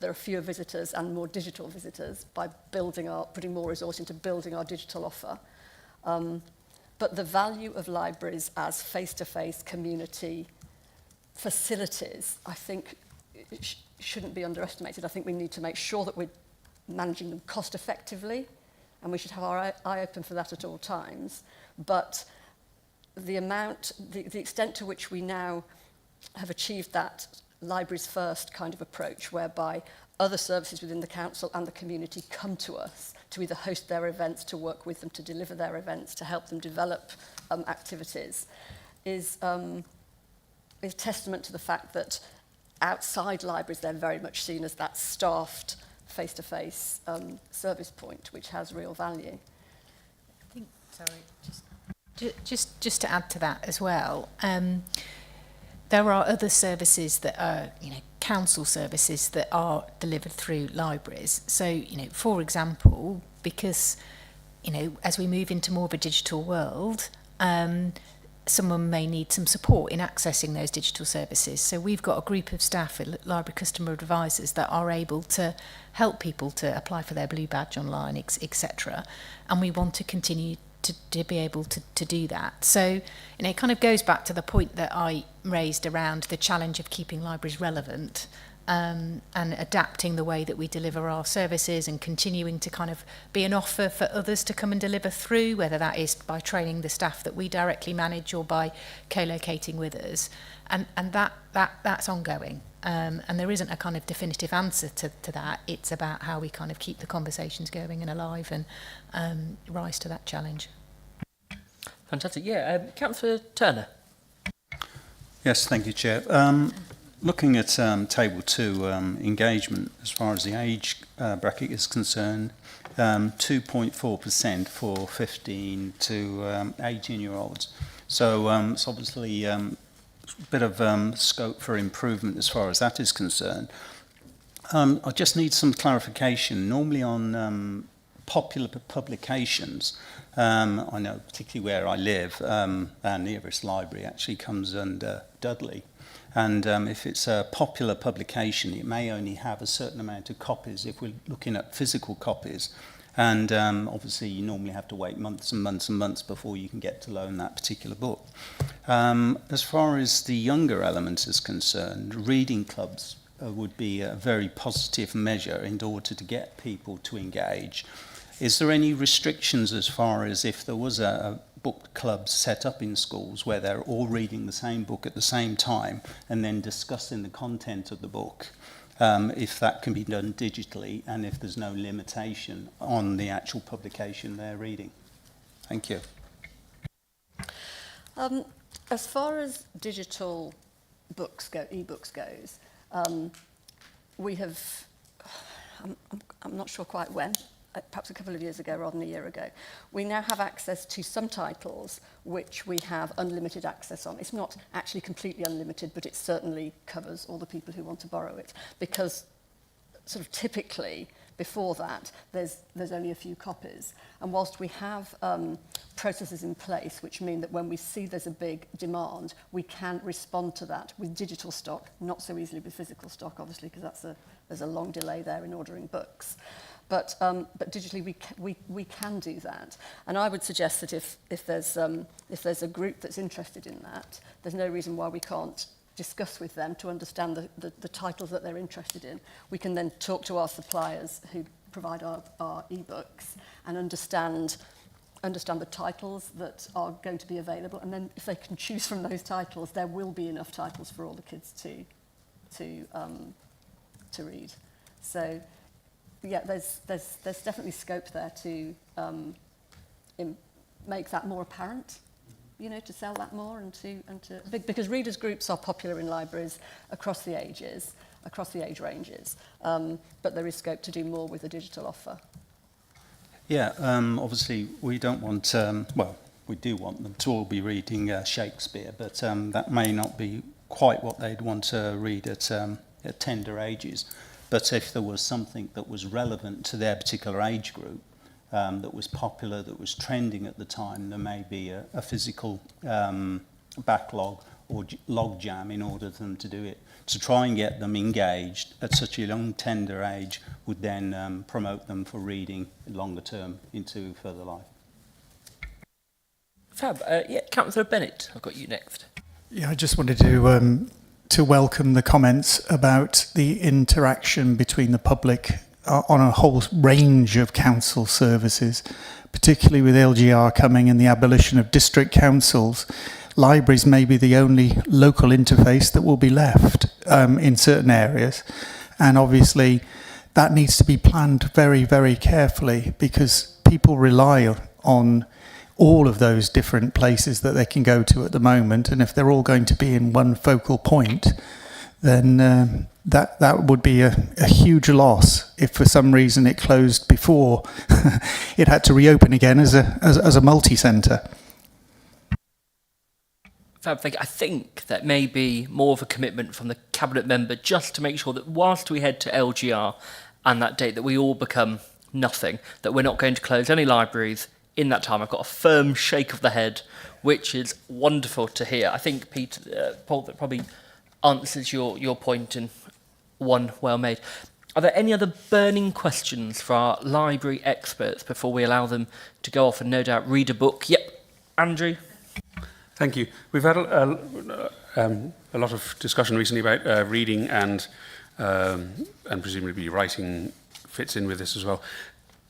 there are fewer visitors and more digital visitors by putting more resource into building our digital offer. But the value of libraries as face-to-face community facilities, I think, shouldn't be underestimated. I think we need to make sure that we're managing them cost effectively, and we should have our eye open for that at all times. But the extent to which we now have achieved that libraries first kind of approach, whereby other services within the council and the community come to us to either host their events, to work with them, to deliver their events, to help them develop activities, is testament to the fact that outside libraries they're very much seen as that staffed face-to-face service point, which has real value.
I think, sorry, just to add to that as well, there are other services that are, council services that are delivered through libraries. So, for example, because, as we move into more of a digital world, someone may need some support in accessing those digital services. So we've got a group of staff at Library Customer Advisors that are able to help people to apply for their blue badge online, etc. And we want to continue to be able to do that. So, it kind of goes back to the point that I raised around the challenge of keeping libraries relevant, and adapting the way that we deliver our services and continuing to kind of be an offer for others to come and deliver through, whether that is by training the staff that we directly manage or by co-locating with us. And that's ongoing. And there isn't a kind of definitive answer to that. It's about how we kind of keep the conversations going and alive and rise to that challenge.
Fantastic. Yeah, Councillor Turner.
Yes, thank you, Chair. Looking at Table 2, engagement, as far as the age bracket is concerned, 2.4% for 15 to 18-year-olds. So it's obviously a bit of scope for improvement as far as that is concerned. I just need some clarification. Normally on popular publications, I know particularly where I live, our nearest library actually comes under Dudley. And if it's a popular publication, it may only have a certain amount of copies if we're looking at physical copies. And obviously you normally have to wait months and months and months before you can get to loan that particular book. As far as the younger element is concerned, reading clubs would be a very positive measure in order to get people to engage. Is there any restrictions as far as if there was a book club set up in schools where they're all reading the same book at the same time and then discussing the content of the book, if that can be done digitally and if there's no limitation on the actual publication they're reading? Thank you.
As far as digital books go, e-books goes, we have, I'm not sure quite when, perhaps a couple of years ago rather than a year ago, we now have access to some titles which we have unlimited access on. It's not actually completely unlimited, but it certainly covers all the people who want to borrow it, because sort of typically before that there's only a few copies. And whilst we have processes in place which mean that when we see there's a big demand, we can respond to that with digital stock, not so easily with physical stock, obviously, because there's a long delay there in ordering books. But digitally we can do that, and I would suggest that if there's a group that's interested in that, there's no reason why we can't discuss with them to understand the titles that they're interested in. We can then talk to our suppliers who provide our e-books and understand the titles that are going to be available, and then if they can choose from those titles, there will be enough titles for all the kids to read. So. Yeah, there's definitely scope there to make that more apparent, to sell that more and to because readers groups are popular in libraries across the age ranges, but there is scope to do more with the digital offer.
Yeah, obviously we don't want, we do want them to all be reading Shakespeare, but that may not be quite what they'd want to read at tender ages. But if there was something that was relevant to their particular age group, that was popular, that was trending at the time, there may be a physical backlog or logjam in order for them to do it. To try and get them engaged at such a young, tender age would then promote them for reading longer term into further life.
Fab. Councillor Bennett, I've got you next.
Yeah, I just wanted to welcome the comments about the interaction between the public on a whole range of council services, particularly with LGR coming and the abolition of district councils. Libraries may be the only local interface that will be left in certain areas, and obviously that needs to be planned very, very carefully, because people rely on all of those different places that they can go to at the moment, and if they're all going to be in one focal point, then that would be a huge loss if for some reason it closed before it had to reopen again as a multi-centre.
Thank you. I think that may be more of a commitment from the Cabinet member just to make sure that whilst we head to LGR and that date that we all become nothing, that we're not going to close any libraries in that time. I've got a firm shake of the head, which is wonderful to hear. I think, Paul, that probably answers your point and one well made. Are there any other burning questions for our library experts before we allow them to go off and no doubt read a book? Yep, Andrew.
Thank you. We've had a lot of discussion recently about reading and presumably writing fits in with this as well.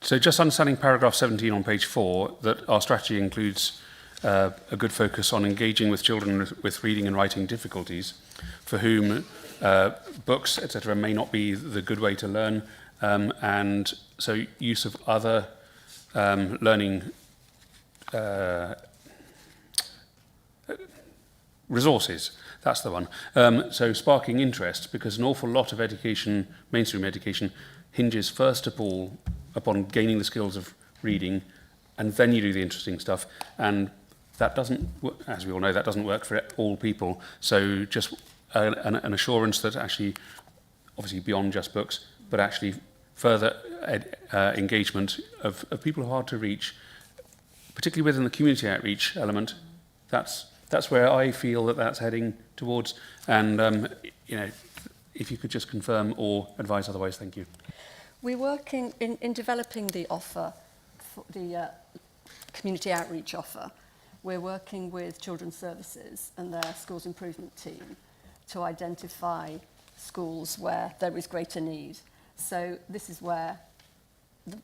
So just understanding paragraph 17 on page 4, that our strategy includes a good focus on engaging with children with reading and writing difficulties, for whom books, etc., may not be the good way to learn, and so use of other learning resources, that's the one. So sparking interest, because an awful lot of education, mainstream education, hinges first of all upon gaining the skills of reading, and then you do the interesting stuff. And that doesn't, as we all know, that doesn't work for all people. So just an assurance that actually, obviously beyond just books, but actually further engagement of people who are hard to reach, particularly within the community outreach element. That's where I feel that that's heading towards. And you know, if you could just confirm or advise otherwise, thank you.
We're working in developing the offer, for the community outreach offer. We're working with Children's Services and their schools improvement team to identify schools where there is greater need. So this is where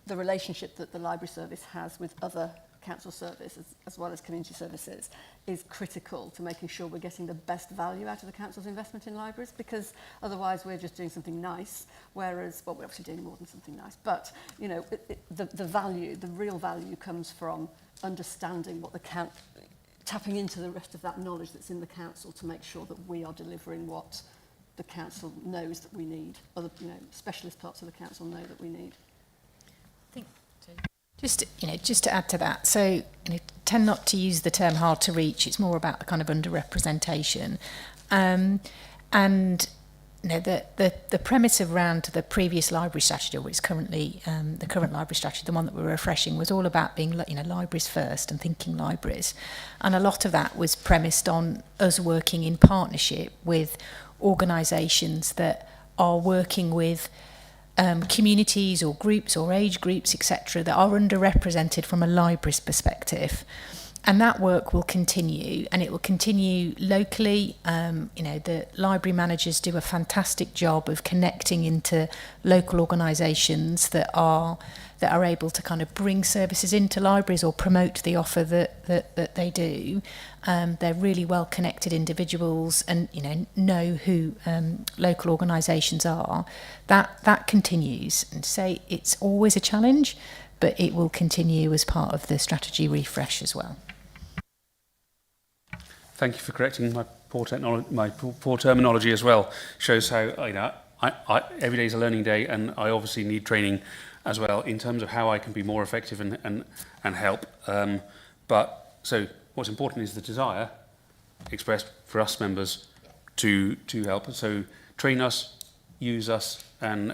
the relationship that the library service has with other council services as well as community services is critical to making sure we're getting the best value out of the council's investment in libraries, because otherwise we're just doing something nice, whereas, well, we're obviously doing more than something nice, but you know, the value, the real value comes from understanding what the tapping into the rest of that knowledge that's in the council to make sure that we are delivering what the council knows that we need, other, you know, specialist parts of the council know that we need.
Just to add to that, so tend not to use the term hard to reach. It's more about the kind of underrepresentation, and the premise around the previous library strategy, or it's currently the current library strategy, the one that we're refreshing, was all about being libraries first and thinking libraries, and a lot of that was premised on us working in partnership with organisations that are working with communities or groups or age groups, etc., that are underrepresented from a library's perspective. And that work will continue, and it will continue locally. The library managers do a fantastic job of connecting into local organisations that are able to kind of bring services into libraries or promote the offer that they do. They're really well connected individuals, and know who local organisations are. That continues, and say it's always a challenge, but it will continue as part of the strategy refresh as well.
Thank you for correcting my poor terminology as well. Shows how every day is a learning day, and I obviously need training as well in terms of how I can be more effective and help. But so what's important is the desire expressed for us members to help. So train us, use us, and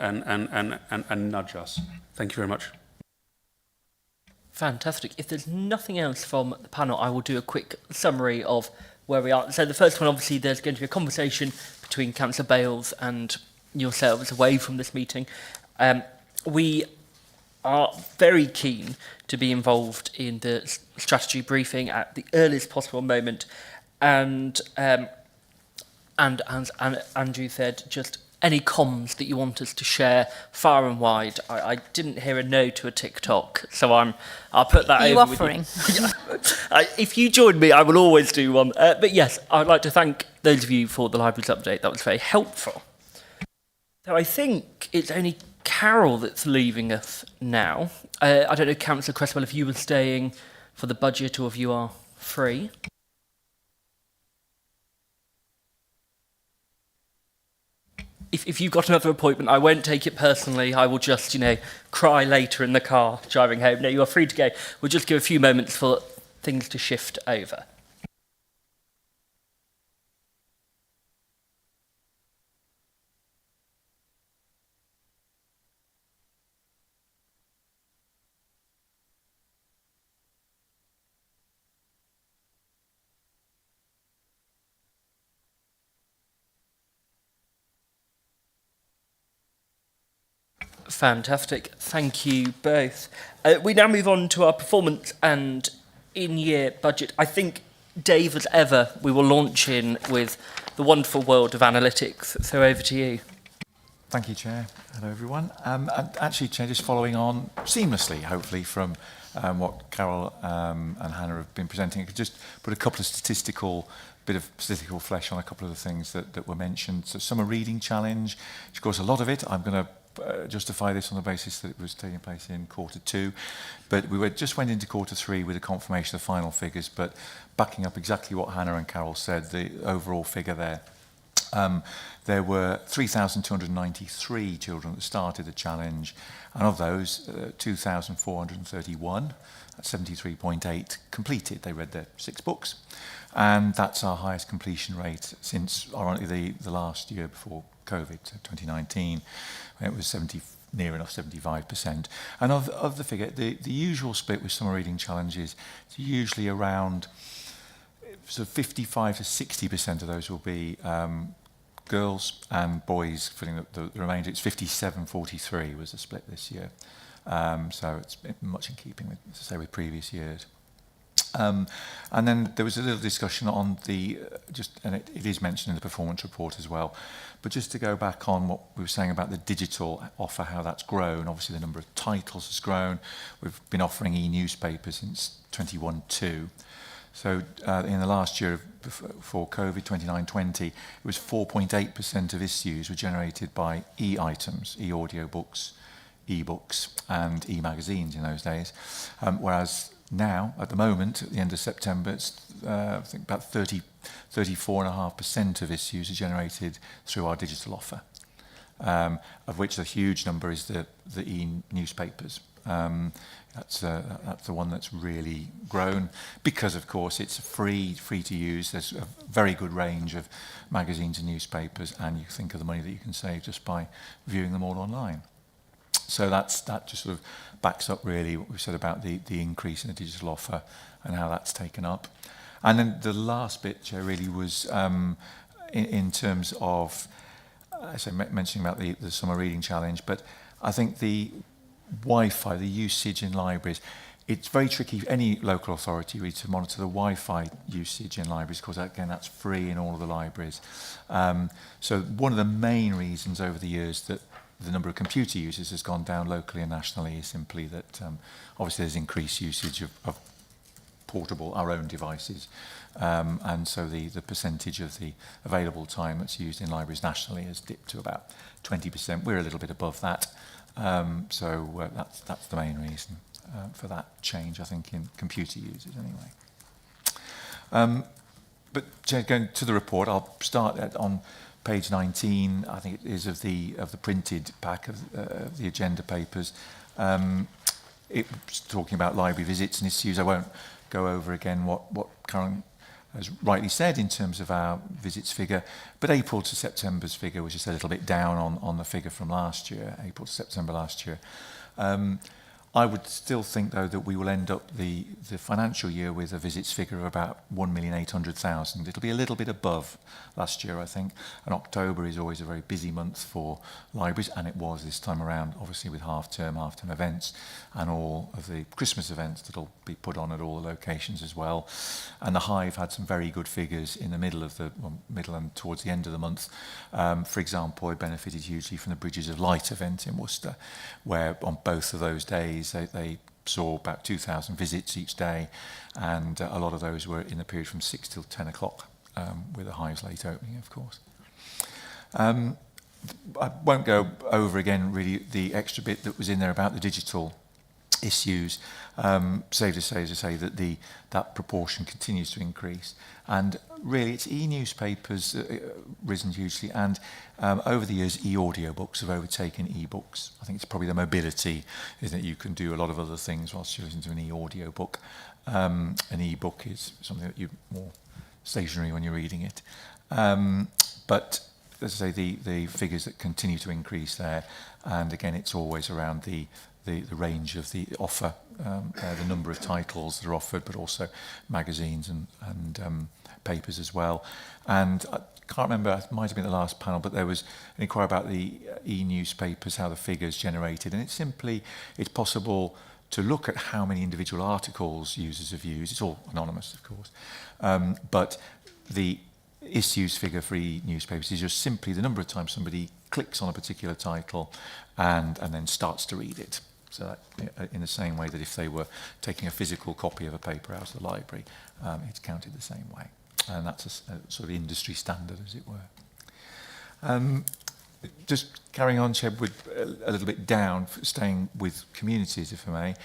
nudge us. Thank you very much.
Fantastic. If there's nothing else from the panel, I will do a quick summary of where we are. So the first one, obviously, there's going to be a conversation between Councillor Bales and yourselves away from this meeting. We are very keen to be involved in the strategy briefing at the earliest possible moment. And as Andrew said, just any comms that you want us to share far and wide. I didn't hear a no to a TikTok, so I'll put that over. Are you
offering?
If you join me, I will always do one. But yes, I'd like to thank those of you for the library's update. That was very helpful. So I think it's only Carol that's leaving us now. I don't know, Councillor Cresswell, if you were staying for the budget or if you are free. If you've got another appointment, I won't take it personally. I will just, cry later in the car driving home. No, you are free to go. We'll just give a few moments for things to shift over. Fantastic. Thank you both. We now move on to our performance and in-year budget. I think, Dave, as ever, we will launch in with the wonderful world of analytics. So over to you.
Thank you, Chair. Hello, everyone. And actually, Chair, just following on seamlessly, hopefully, from what Carol and Hannah have been presenting, I could just put a couple of bit of statistical flesh on a couple of the things that were mentioned. So summer reading challenge, which of course a lot of it, I'm going to justify this on the basis that it was taking place in Q2, but we just went into Q3 with a confirmation of the final figures, but backing up exactly what Hannah and Carol said, the overall figure there. There were 3,293 children that started the challenge, and of those, 2,431, 73.8, completed. They read their 6 books, and that's our highest completion rate since, ironically, the last year before COVID, so 2019, when it was near enough 75%. And of the figure, the usual split with summer reading challenges is usually around sort of 55 to 60% of those will be girls and boys filling the remainder. It's 57-43 was the split this year. So it's much in keeping with, to say, with previous years. And then there was a little discussion on and it is mentioned in the performance report as well, but just to go back on what we were saying about the digital offer, how that's grown. Obviously the number of titles has grown. We've been offering e-newspapers since 21-2. So in the last year before COVID, 29-20, it was 4.8% of issues were generated by e-items, e-audiobooks, e-books and e-magazines in those days, whereas now, at the moment, at the end of September, it's I think about 34.5% of issues are generated through our digital offer, of which a huge number is the e-newspapers. That's the one that's really grown because, of course, it's free to use. There's a very good range of magazines and newspapers, and you think of the money that you can save just by viewing them all online. So that just sort of backs up really what we said about the increase in the digital offer and how that's taken up. And then the last bit, Joe, really was in terms of, as I mentioning about the summer reading challenge, but I think the Wi-Fi, the usage in libraries, it's very tricky for any local authority really to monitor the Wi-Fi usage in libraries because, again, that's free in all of the libraries. So one of the main reasons over the years that the number of computer users has gone down locally and nationally is simply that obviously there's increased usage of portable, our own devices, and so the percentage of the available time that's used in libraries nationally has dipped to about 20%. We're a little bit above that, so that's the main reason for that change, I think, in computer users anyway. But going to the report, I'll start on page 19, I think it is, of the printed pack of the agenda papers. It's talking about library visits and issues. I won't go over again what Karen has rightly said in terms of our visits figure, but April to September's figure was just a little bit down on the figure from last year, April to September last year. I would still think, though, that we will end up the financial year with a visits figure of about 1,800,000. It'll be a little bit above last year, I think. And October is always a very busy month for libraries, and it was this time around, obviously with half-term events and all of the Christmas events that'll be put on at all the locations as well. And the Hive had some very good figures in the middle and towards the end of the month. For example, it benefited hugely from the Bridges of Light event in Worcester, where on both of those days they saw about 2,000 visits each day, and a lot of those were in the period from 6 till 10 o'clock, with the Hive's late opening, of course. I won't go over again really the extra bit that was in there about the digital issues. Safe to say, as I say, that that proportion continues to increase, and really it's e-newspapers risen hugely, and over the years e-audiobooks have overtaken e-books. I think it's probably the mobility, isn't it? You can do a lot of other things whilst you listen to an e-audiobook. An e-book is something that you're more stationary when you're reading it. But as I say, the figures that continue to increase there, and again it's always around the range of the offer, the number of titles that are offered, but also magazines and papers as well. And can't remember, it might have been the last panel, but there was an inquiry about the e-newspapers, how the figures generated, and it's possible to look at how many individual articles users have used. It's all anonymous, of course, but the issues figure for e-newspapers is just simply the number of times somebody clicks on a particular title and then starts to read it. So that, in the same way that if they were taking a physical copy of a paper out of the library, it's counted the same way. And that's a sort of industry standard, as it were. Just carrying on, Cheb, with a little bit down, staying with communities, if I may.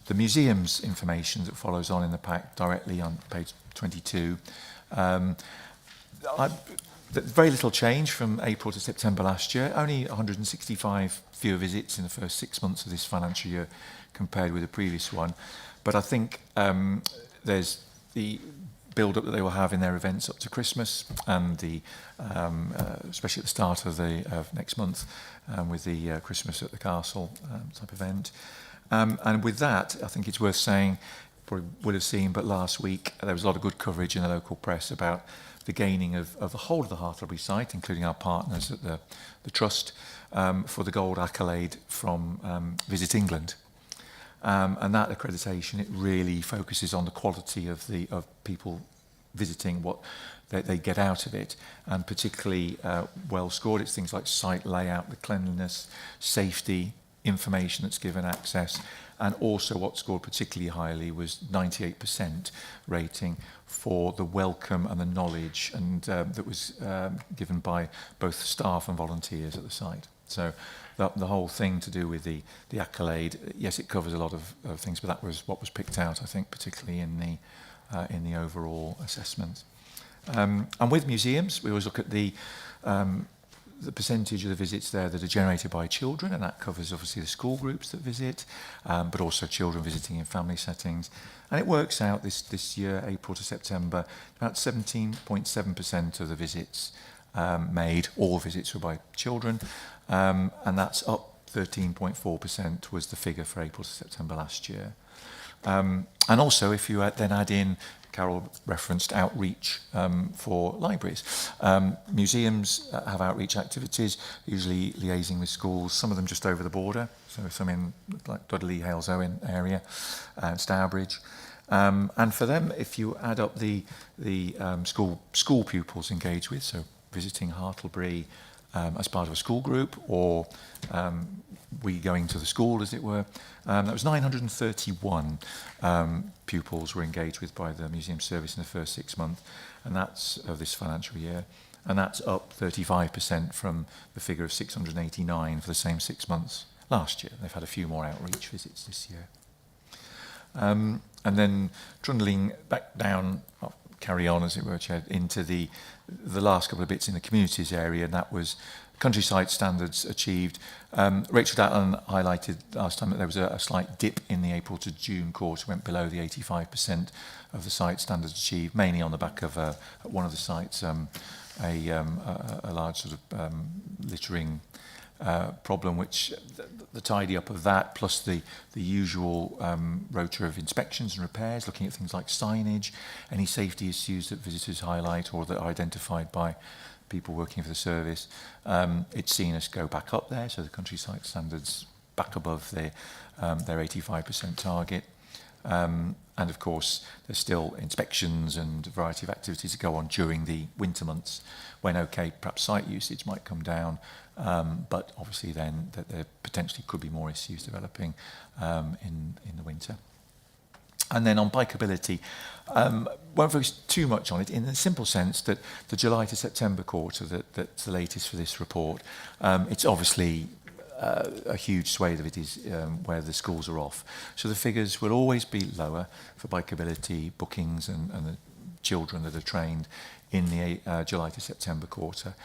The museum's information that follows on in the pack directly on page 22. Very little change from April to September last year. Only 165 fewer visits in the first 6 months of this financial year compared with the previous one. But I think there's the build-up that they will have in their events up to Christmas, and the especially at the start of next month with the Christmas at the Castle type event. And with that, I think it's worth saying, probably would have seen, but last week there was a lot of good coverage in the local press about the gaining of the whole of the Hartlebury site, including our partners at the Trust, for the gold accolade from Visit England. And that accreditation, it really focuses on the quality of people visiting, what they get out of it, and particularly well scored. It's things like site layout, the cleanliness, safety, information that's given access, and also what scored particularly highly was 98% rating for the welcome and the knowledge, and that was given by both staff and volunteers at the site. So the whole thing to do with the accolade, yes, it covers a lot of things, but that was what was picked out, I think, particularly in the overall assessment. And with museums, we always look at the percentage of the visits there that are generated by children, and that covers obviously the school groups that visit, but also children visiting in family settings. And it works out this year, April to September, about 17.7% of the visits made, all visits were by children, and that's up 13.4% was the figure for April to September last year. And also, if you then add in, Carol referenced outreach for libraries. Museums have outreach activities, usually liaising with schools, some of them just over the border, so some in like Dudley, Halesowen area, Stourbridge. And for them, if you add up the school pupils engaged with, so visiting Hartlebury as part of a school group, or we going to the school, as it were, that was 931 pupils were engaged with by the museum service in the first 6 months, and that's of this financial year, and that's up 35% from the figure of 689 for the same 6 months last year. They've had a few more outreach visits this year. And then trundling back down, I'll carry on as it were, Chair, into the last couple of bits in the communities area, and that was countryside standards achieved. Rachel Datlin highlighted last time that there was a slight dip in the April to June quarter, went below the 85% of the site standards achieved, mainly on the back of one of the sites, a large sort of littering problem, which the tidy up of that, plus the usual rota of inspections and repairs, looking at things like signage, any safety issues that visitors highlight or that are identified by people working for the service. It's seen us go back up there, so the countryside standards back above their 85% target. And of course, there's still inspections and a variety of activities that go on during the winter months, when, okay, perhaps site usage might come down, but obviously then that there potentially could be more issues developing in the winter. And then on bikeability, won't focus too much on it in the simple sense that the July to September quarter, that's the latest for this report, it's obviously a huge swathe of it is where the schools are off. So the figures will always be lower for bikeability bookings and the children that are trained in the July to September quarter.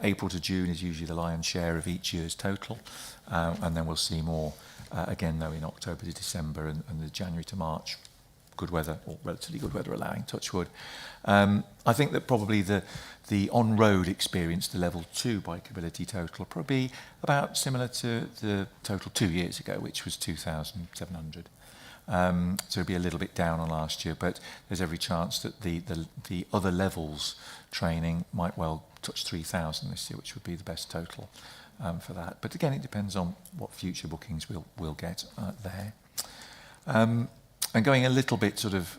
April to June is usually the lion's share of each year's total, and then we'll see more again though in October to December and the January to March, good weather or relatively good weather allowing, touch wood. I think that probably the on-road experience, the level 2 bikeability total, probably about similar to the total 2 years ago, which was 2,700. So it'll be a little bit down on last year, but there's every chance that the other levels training might well touch 3,000 this year, which would be the best total for that. But again, it depends on what future bookings we'll get there. And going a little bit sort of,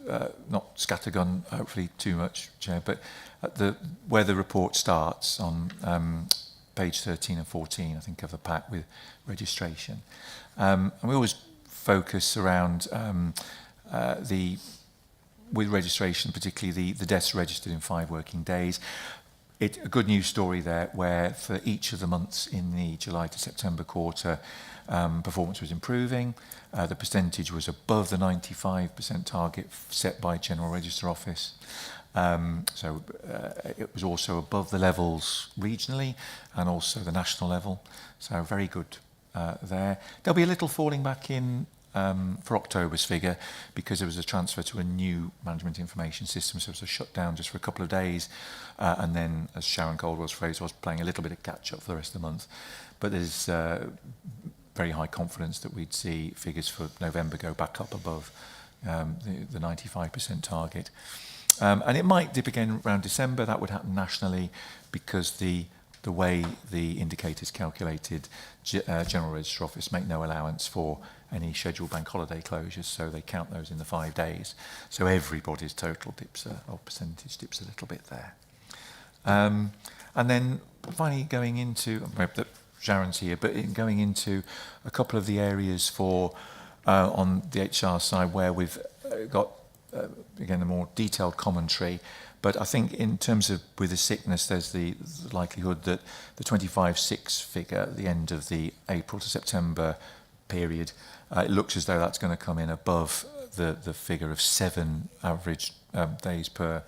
not scattergun, hopefully too much, Chair, but at where the report starts on page 13 and 14, I think, of the pack with registration. And we always focus around with registration, particularly the deaths registered in 5 working days. A good news story there, where for each of the months in the July to September quarter, performance was improving. The percentage was above the 95% target set by General Register Office. So it was also above the levels regionally and also the national level. So very good there. There'll be a little falling back in for October's figure because there was a transfer to a new management information system, so it was a shutdown just for a couple of days, and then, as Sharon Caldwell's phrase was, playing a little bit of catch up for the rest of the month. But there's very high confidence that we'd see figures for November go back up above the 95% target. And it might dip again around December. That would happen nationally because the way the indicators calculated, General Register Office make no allowance for any scheduled bank holiday closures, so they count those in the 5 days. So everybody's total dips, or percentage dips a little bit there. And then finally going into, that Sharon's here, but going into a couple of the areas for on the HR side where we've got again a more detailed commentary. But I think in terms of with the sickness, there's the likelihood that the 25/6 figure at the end of the April to September period, it looks as though that's going to come in above the figure of 7 average days per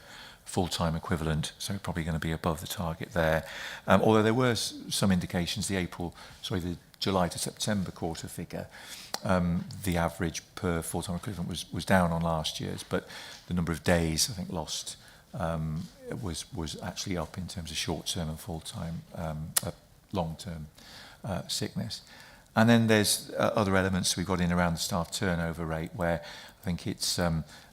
full-time equivalent, so probably going to be above the target there. Although there were some indications, the July to September quarter figure, the average per full-time equivalent was down on last year's, but the number of days, I think, lost was actually up in terms of short-term and full-time, long-term sickness. And then there's other elements we've got in around the staff turnover rate, where I think it's,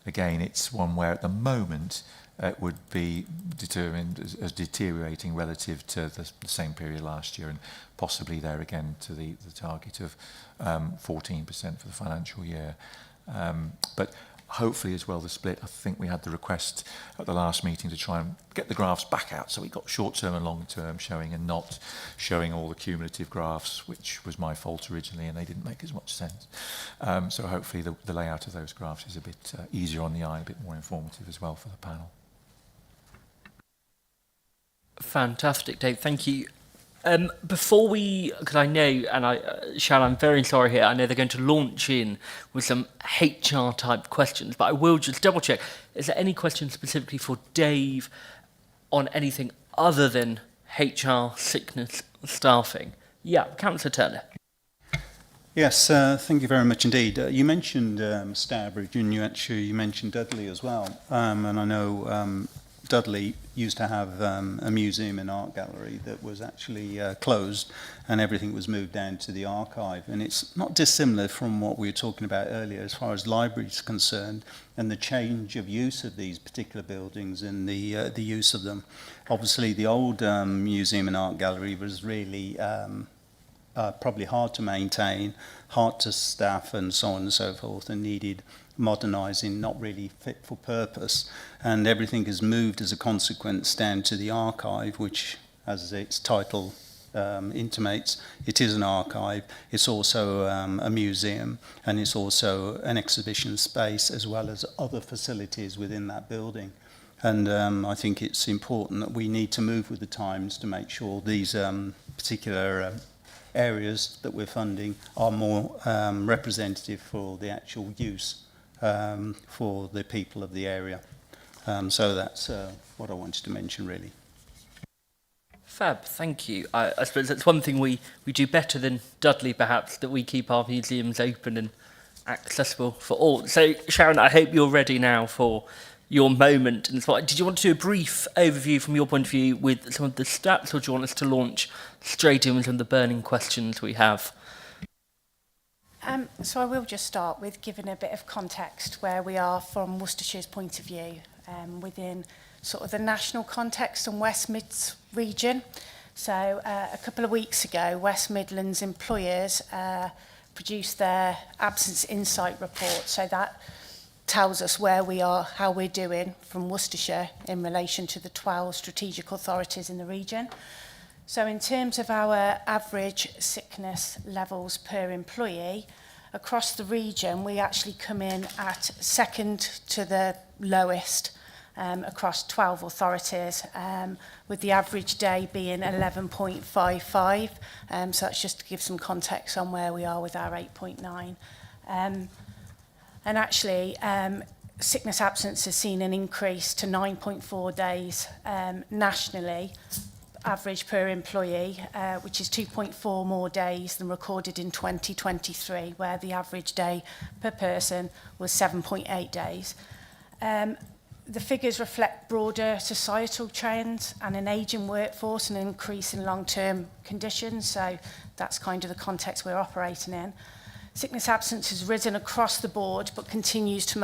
again, it's one where at the moment it would be determined as deteriorating relative to the same period last year, and possibly there again to the target of 14% for the financial year. But hopefully as well the split, I think we had the request at the last meeting to try and get the graphs back out, so we got short-term and long-term showing and not showing all the cumulative graphs, which was my fault originally, and they didn't make as much sense. So hopefully the layout of those graphs is a bit easier on the eye, a bit more informative as well for the panel.
Fantastic, Dave. Thank you. Before we, because I know, and Sharon, I'm very sorry here, I know they're going to launch in with some HR type questions, but I will just double check. Is there any questions specifically for Dave on anything other than HR, sickness, staffing? Yeah, Councillor Turner.
Yes, thank you very much indeed. You mentioned Stourbridge, and you mentioned Dudley as well. And I know Dudley used to have a museum and art gallery that was actually closed, and everything was moved down to the archive. And it's not dissimilar from what we were talking about earlier as far as libraries are concerned, and the change of use of these particular buildings and the use of them. Obviously, the old museum and art gallery was really probably hard to maintain, hard to staff, and so on and so forth, and needed modernising, not really fit for purpose. And everything has moved as a consequence down to the archive, which, as its title intimates, it is an archive. It's also a museum, and it's also an exhibition space, as well as other facilities within that building. And I think it's important that we need to move with the times to make sure these particular areas that we're funding are more representative for the actual use for the people of the area. So that's what I wanted to mention, really.
Fab, thank you. I suppose that's one thing we do better than Dudley, perhaps, that we keep our museums open and accessible for all. So, Sharon, I hope you're ready now for your moment. And so, did you want to do a brief overview from your point of view with some of the stats, or do you want us to launch straight in with some of the burning questions we have?
So I will just start with giving a bit of context where we are from Worcestershire's point of view within
sort of the national context and West Mids region. So a couple of weeks ago, West Midlands employers produced their absence insight report. So that tells us where we are, how we're doing from Worcestershire in relation to the 12 strategic authorities in the region. So in terms of our average sickness levels per employee, across the region, we actually come in at second to the lowest across 12 authorities, with the average day being 11.55. So that's just to give some context on where we are with our 8.9. And actually, sickness absence has seen an increase to 9.4 days nationally, average per employee, which is 2.4 more days than recorded in 2023, where the average day per person was 7.8 days. The figures reflect broader societal trends and an ageing workforce and an increase in long-term conditions, so that's kind of the context we're operating in. Sickness absence has risen across the board but continues to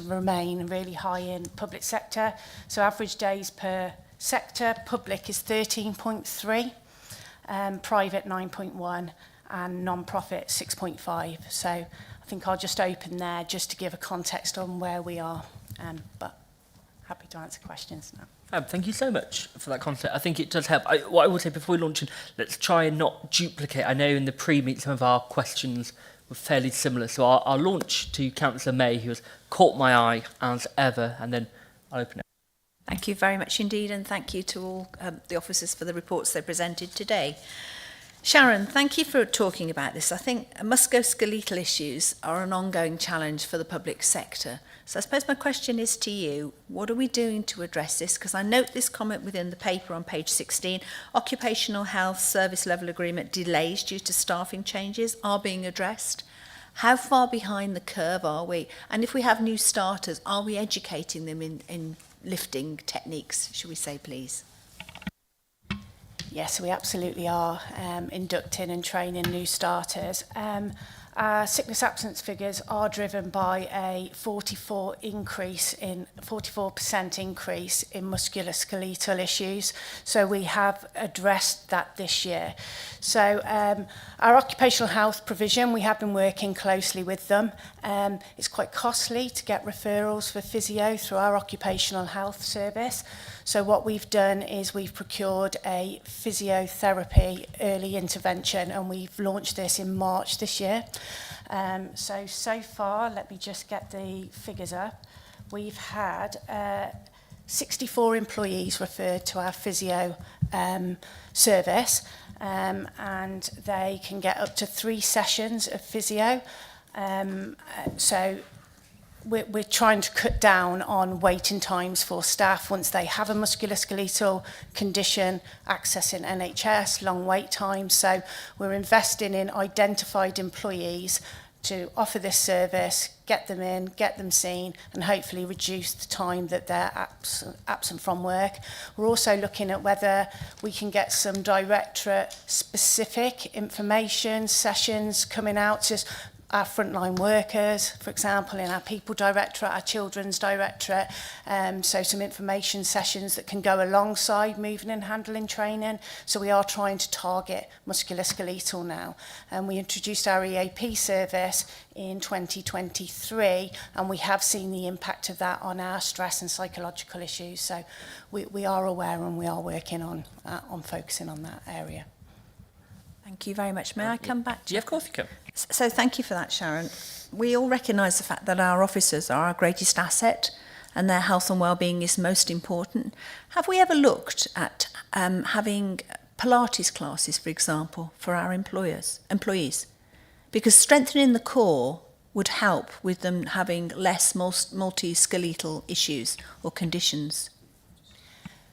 remain really high in public sector. So average days per sector, public is 13.3, private 9.1 and non-profit 6.5. So I think I'll just open there just to give a context on where we are, but happy to answer questions now.
Thank you so much for that concept. I think it does help. What I would say before we launch in, let's try and not duplicate. I know in the pre-meet some of our questions were fairly similar, so I'll launch to Councillor May, who has caught my eye as ever, and then I'll open it.
Thank you very much indeed, and thank you to all the officers for the reports they presented today. Sharon, thank you for talking about this. I think musculoskeletal issues are an ongoing challenge for the public sector. So I suppose my question is to you, what are we doing to address this? Because I note this comment within the paper on page 16, occupational health service level agreement delays due to staffing changes are being addressed. How far behind the curve are we? And if we have new starters, are we educating them in lifting techniques, should we say, please?
Yes, we absolutely are inducting and training new starters. Our sickness absence figures are driven by a 44% increase in musculoskeletal issues. So we have addressed that this year. So our occupational health provision, we have been working closely with them. It's quite costly to get referrals for physio through our occupational health service. So what we've done is we've procured a physiotherapy early intervention, and we've launched this in March this year. So far, let me just get the figures up. We've had 64 employees referred to our physio service, and they can get up to 3 sessions of physio. So we're trying to cut down on waiting times for staff once they have a musculoskeletal condition, accessing NHS, long wait times. So we're investing in identified employees to offer this service, get them in, get them seen, and hopefully reduce the time that they're absent from work. We're also looking at whether we can get some directorate-specific information sessions coming out to our frontline workers, for example, in our people directorate, our children's directorate, so some information sessions that can go alongside moving and handling training. So we are trying to target musculoskeletal now. And we introduced our EAP service in 2023, and we have seen the impact of that on our stress and psychological issues. So we are aware, and we are working on focusing on that area.
Thank you very much. May I come back to you?
Yeah, of course you can.
So thank you for that, Sharon. We all recognise the fact that our officers are our greatest asset and their health and well-being is most important. Have we ever looked at having Pilates classes, for example, for our employees? Because strengthening the core would help with them having less multi-skeletal issues or conditions.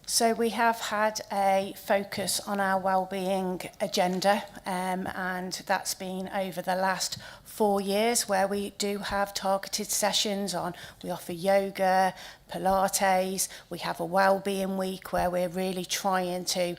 So we have had a focus on our wellbeing agenda, and that's been over the last 4 years, where we do have targeted sessions on. We offer yoga, Pilates. We have a wellbeing week where we're really trying to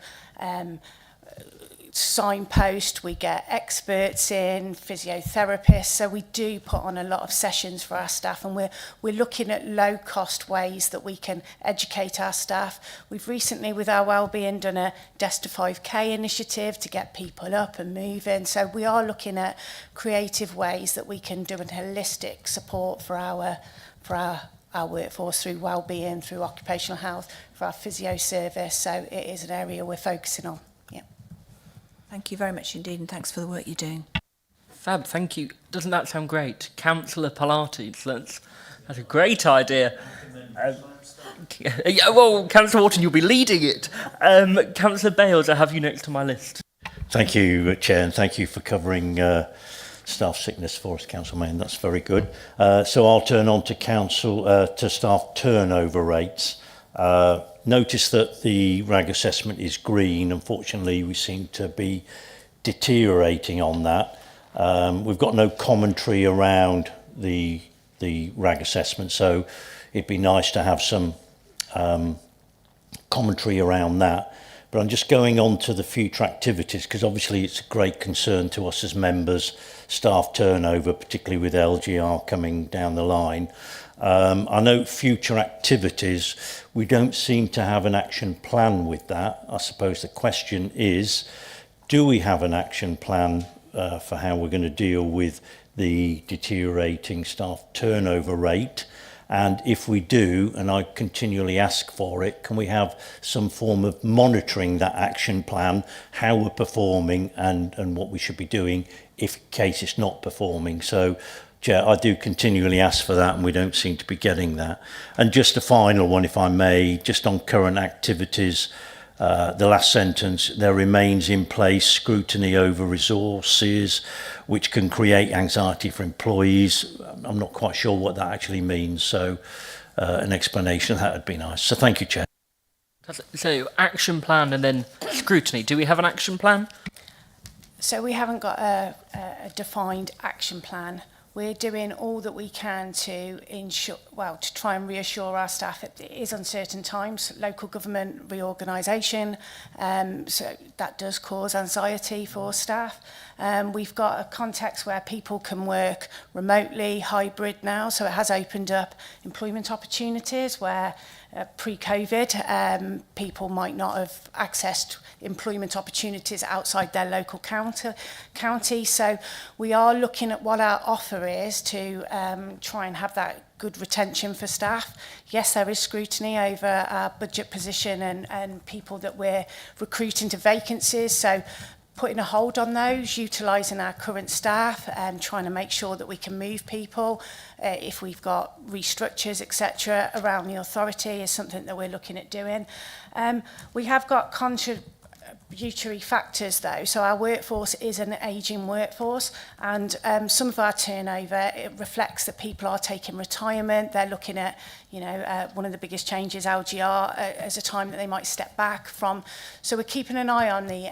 signpost, we get experts in, physiotherapists, so we do put on a lot of sessions for our staff, and we're looking at low cost ways that we can educate our staff. We've recently, with our wellbeing, done a Desk to 5K initiative to get people up and moving, so we are looking at creative ways that we can do a holistic support for our workforce through wellbeing, through occupational health, for our physio service, so it is an area we're focusing on.
Thank you very much indeed, and thanks for the work you're doing.
Fab, thank you. Doesn't that sound great? Councillor Pilates, that's a great idea. Well, Councillor Wharton, you'll be leading it. Councillor Bales, I have you next to my list.
Thank you, Chair, and thank you for covering staff sickness for us, Councilman. That's very good. So I'll turn on to staff turnover rates. Notice that the RAG assessment is green. Unfortunately, we seem to be deteriorating on that. We've got no commentary around the RAG assessment, so it'd be nice to have some commentary around that. But I'm just going on to the future activities, because obviously it's a great concern to us as members, staff turnover, particularly with LGR coming down the line. I know future activities, we don't seem to have an action plan with that. I suppose the question is, do we have an action plan for how we're going to deal with the deteriorating staff turnover rate? And if we do, and I continually ask for it, can we have some form of monitoring that action plan, how we're performing and what we should be doing if in case it's not performing? So, Chair, I do continually ask for that, and we don't seem to be getting that. And just a final one, if I may, just on current activities, the last sentence, there remains in place scrutiny over resources, which can create anxiety for employees. I'm not quite sure what that actually means, so an explanation of that would be nice. So thank you, Chair.
So action plan and then scrutiny. Do we have an action plan?
So we haven't got a defined action plan. We're doing all that we can to try and reassure our staff. It is uncertain times, local government reorganisation, so that does cause anxiety for staff. We've got a context where people can work remotely, hybrid now, so it has opened up employment opportunities where pre-COVID, people might not have accessed employment opportunities outside their local county. So we are looking at what our offer is to try and have that good retention for staff. Yes, there is scrutiny over our budget position and people that we're recruiting to vacancies. So putting a hold on those, utilising our current staff and trying to make sure that we can move people if we've got restructures, etc., around the authority is something that we're looking at doing. We have got contributory factors though, so our workforce is an ageing workforce, and some of our turnover, it reflects that people are taking retirement. They're looking at, one of the biggest changes, LGR, as a time that they might step back from. So we're keeping an eye on the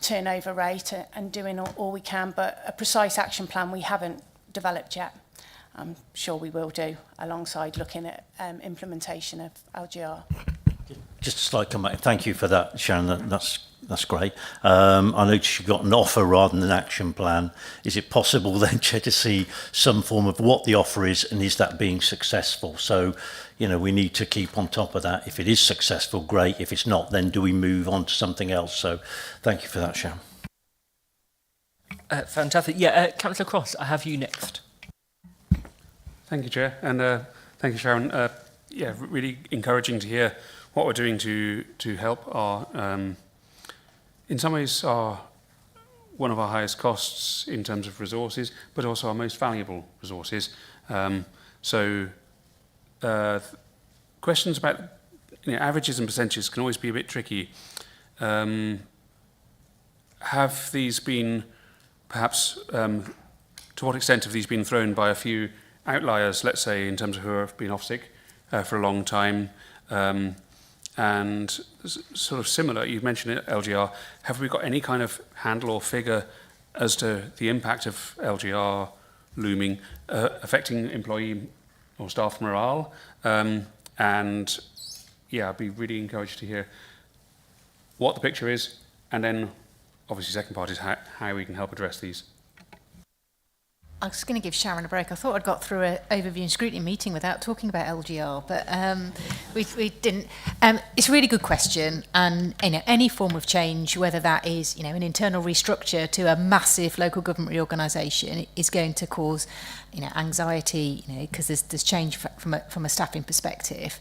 turnover rate and doing all we can, but a precise action plan we haven't developed yet. I'm sure we will do, alongside looking at implementation of LGR.
Just a slight comment. Thank you for that, Sharon. That's great. I noticed you got an offer rather than an action plan. Is it possible then, Chair, to see some form of what the offer is, and is that being successful? So, we need to keep on top of that. If it is successful, great. If it's not, then do we move on to something else? So thank you for that, Sharon.
Fantastic. Councillor Cross, I have you next.
Thank you, Chair, and thank you, Sharon. Really encouraging to hear what we're doing to help our, in some ways, one of our highest costs in terms of resources, but also our most valuable resources. Questions about averages and percentages can always be a bit tricky. Have these been, perhaps, to what extent have these been thrown by a few outliers, let's say, in terms of who have been off sick for a long time? And sort of similar, you mentioned LGR, have we got any kind of handle or figure as to the impact of LGR looming affecting employee or staff morale? I'd be really encouraged to hear what the picture is, and then obviously, second part is how we can help address these.
I was going to give Sharon a break. I thought I'd got through an overview and scrutiny meeting without talking about LGR, but we didn't. It's a really good question, and any form of change, whether that is an internal restructure to a massive local government reorganisation, is going to cause anxiety, because there's change from a staffing perspective.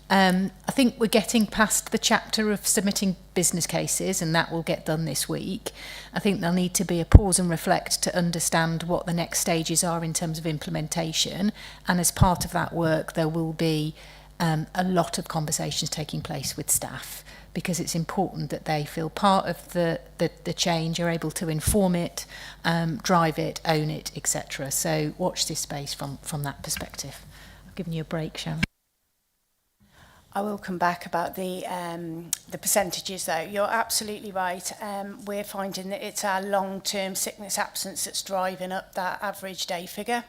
I think we're getting past the chapter of submitting business cases, and that will get done this week. I think there'll need to be a pause and reflect to understand what the next stages are in terms of implementation. And as part of that work, there will be a lot of conversations taking place with staff, because it's important that they feel part of the change, are able to inform it, drive it, own it, etc. So watch this space from that perspective. I've given you a break, Sharon.
I will come back about the percentages though. You're absolutely right. We're finding that it's our long-term sickness absence that's driving up that average day figure.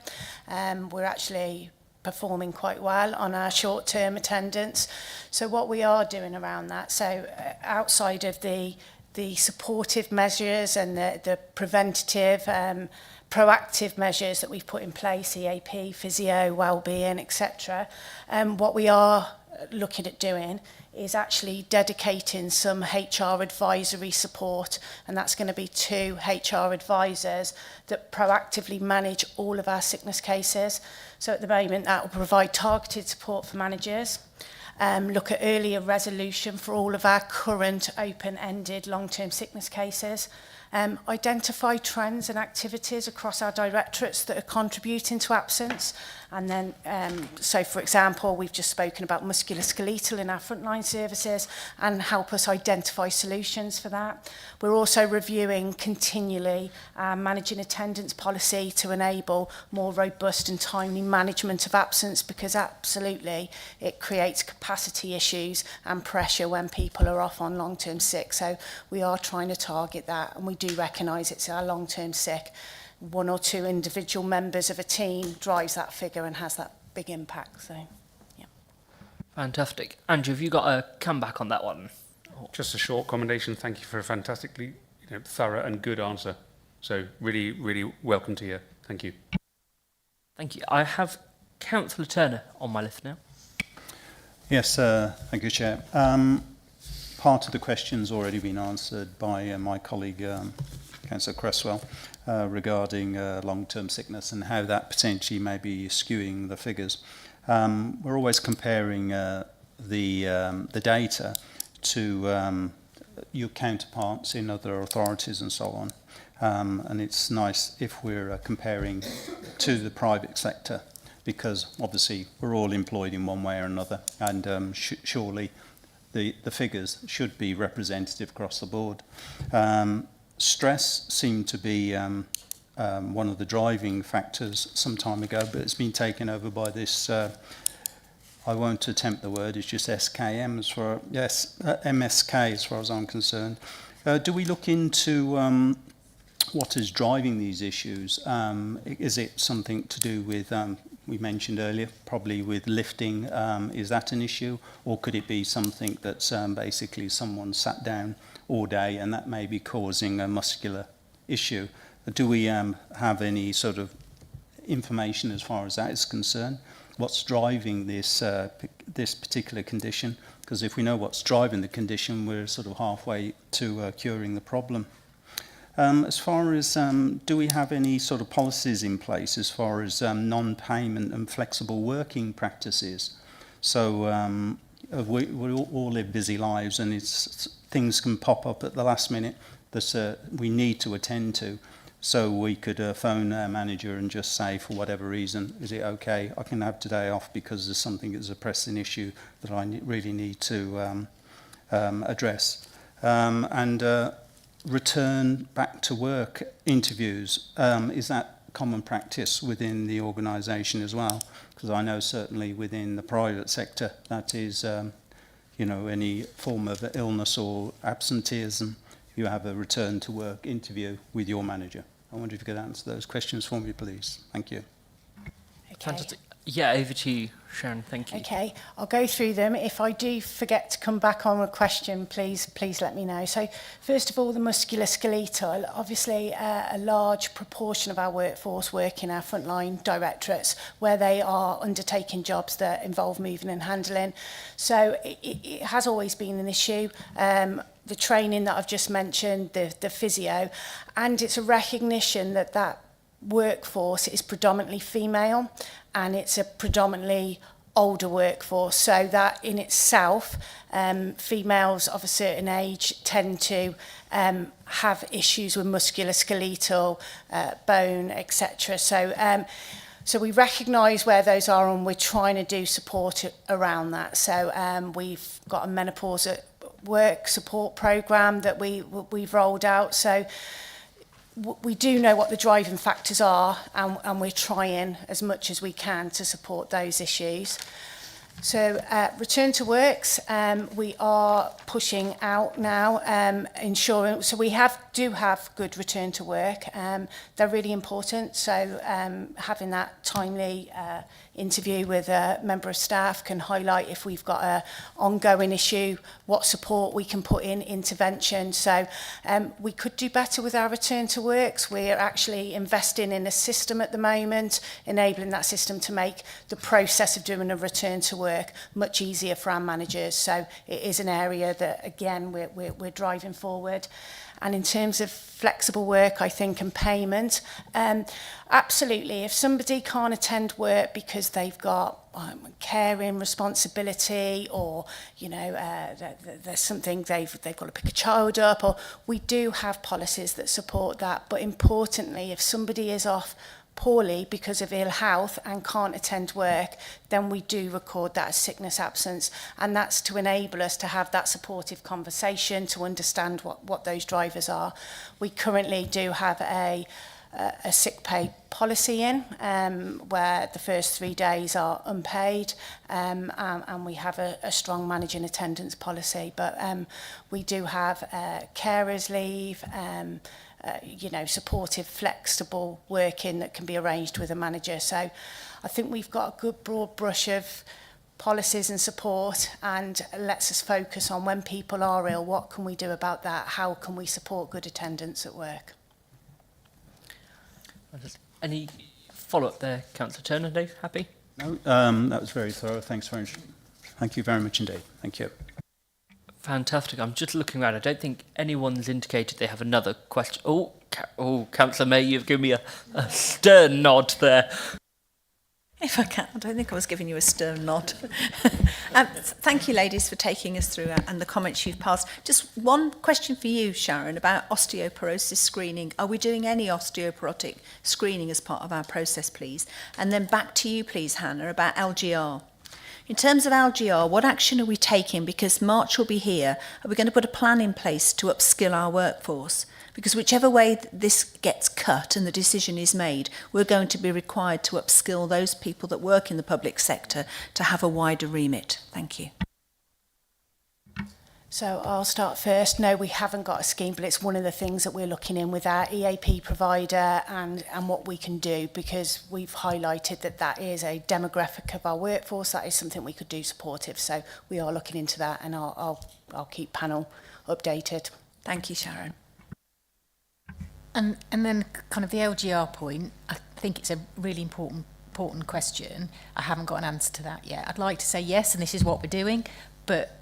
We're actually performing quite well on our short-term attendance. So what we are doing around that, so outside of the supportive measures and the preventative, proactive measures that we've put in place, EAP, physio, wellbeing, etc. What we are looking at doing is actually dedicating some HR advisory support, and that's going to be 2 HR advisors that proactively manage all of our sickness cases. So at the moment that will provide targeted support for managers, look at earlier resolution for all of our current open-ended long-term sickness cases, identify trends and activities across our directorates that are contributing to absence. And then, so for example, we've just spoken about musculoskeletal in our frontline services, and help us identify solutions for that. We're also reviewing continually our managing attendance policy to enable more robust and timely management of absence, because absolutely it creates capacity issues and pressure when people are off on long-term sick. So we are trying to target that, and we do recognise it's our long-term sick. 1 or 2 individual members of a team drives that figure and has that big impact. So, yeah.
Fantastic. Andrew, have you got a comeback on that one?
Just a short commendation. Thank you for a fantastically thorough and good answer. So really, really welcome to you. Thank you.
Thank you. I have Councillor Turner on my list now.
Yes, thank you, Chair. Part of the question's already been answered by my colleague, Councillor Cresswell, regarding long-term sickness and how that potentially may be skewing the figures. We're always comparing the data to your counterparts in other authorities and so on. And it's nice if we're comparing to the private sector, because obviously we're all employed in one way or another, and surely the figures should be representative across the board. Stress seemed to be one of the driving factors some time ago, but it's been taken over by this, I won't attempt the word, it's just SKM as far, yes, MSK as far as I'm concerned. Do we look into what is driving these issues? Is it something to do with, we mentioned earlier, probably with lifting, is that an issue? Or could it be something that's basically someone sat down all day and that may be causing a muscular issue? Do we have any sort of information as far as that is concerned? What's driving this this particular condition? Because if we know what's driving the condition, we're sort of halfway to curing the problem. As far as, do we have any sort of policies in place as far as non-payment and flexible working practices? So we all live busy lives, and things can pop up at the last minute that we need to attend to. So we could phone our manager and just say, for whatever reason, is it okay? I can have today off because there's something that's a pressing issue that I really need to address. Return back to work interviews, is that common practice within the organisation as well? Because I know certainly within the private sector that is, any form of illness or absenteeism, you have a return to work interview with your manager. I wonder if you could answer those questions for me, please. Thank you.
Okay.
Fantastic. Yeah, over to you, Sharon. Thank you.
Okay, I'll go through them. If I do forget to come back on a question, please let me know. So, first of all, the musculoskeletal. Obviously, a large proportion of our workforce work in our frontline directorates, where they are undertaking jobs that involve moving and handling. So, it has always been an issue. The training that I've just mentioned, the physio, and it's a recognition that that workforce is predominantly female, and it's a predominantly older workforce, so that in itself, females of a certain age tend to have issues with musculoskeletal, bone, etc. So we recognise where those are, and we're trying to do support around that. So we've got a menopause at work support programme that we've rolled out. So we do know what the driving factors are, and we're trying as much as we can to support those issues. So return to works, we are pushing out now, ensuring, so we do have good return to work. They're really important, so having that timely interview with a member of staff can highlight if we've got an ongoing issue, what support we can put in intervention. So we could do better with our return to works. We're actually investing in a system at the moment, enabling that system to make the process of doing a return to work much easier for our managers. So it is an area that, again, we're driving forward. And in terms of flexible work, I think, and payment, absolutely. If somebody can't attend work because they've got caring responsibility, or there's something they've got to pick a child up, or we do have policies that support that. But importantly, if somebody is off poorly because of ill health and can't attend work, then we do record that as sickness absence, and that's to enable us to have that supportive conversation to understand what those drivers are. We currently do have a sick pay policy in where the first 3 days are unpaid, and we have a strong managing attendance policy, but we do have carers leave, supportive, flexible working that can be arranged with a manager. So I think we've got a good broad brush of policies and support, and lets us focus on when people are ill, what can we do about that? How can we support good attendance at work?
Any follow-up there, Councillor Turner? Dave, happy?
No, that was very thorough. Thanks very much. Thank you very much indeed. Thank you.
Fantastic. I'm just looking around. I don't think anyone's indicated they have another question. Oh, Councillor May, you've given me a stern nod there.
If I can, I don't think I was giving you a stern nod. Thank you, ladies, for taking us through and the comments you've passed. Just one question for you, Sharon, about osteoporosis screening. Are we doing any osteoporotic screening as part of our process, please? And then back to you, please, Hannah, about LGR. In terms of LGR, what action are we taking? Because March will be here. Are we going to put a plan in place to upskill our workforce? Because whichever way this gets cut and the decision is made, we're going to be required to upskill those people that work in the public sector to have a wider remit. Thank you.
So I'll start first. No, we haven't got a scheme, but it's one of the things that we're looking in with our EAP provider and what we can do, because we've highlighted that is a demographic of our workforce. That is something we could do supportive. So we are looking into that, and I'll keep panel updated.
Thank you, Sharon.
And then kind of the LGR point, I think it's a really important question. I haven't got an answer to that yet. I'd like to say yes, and this is what we're doing, but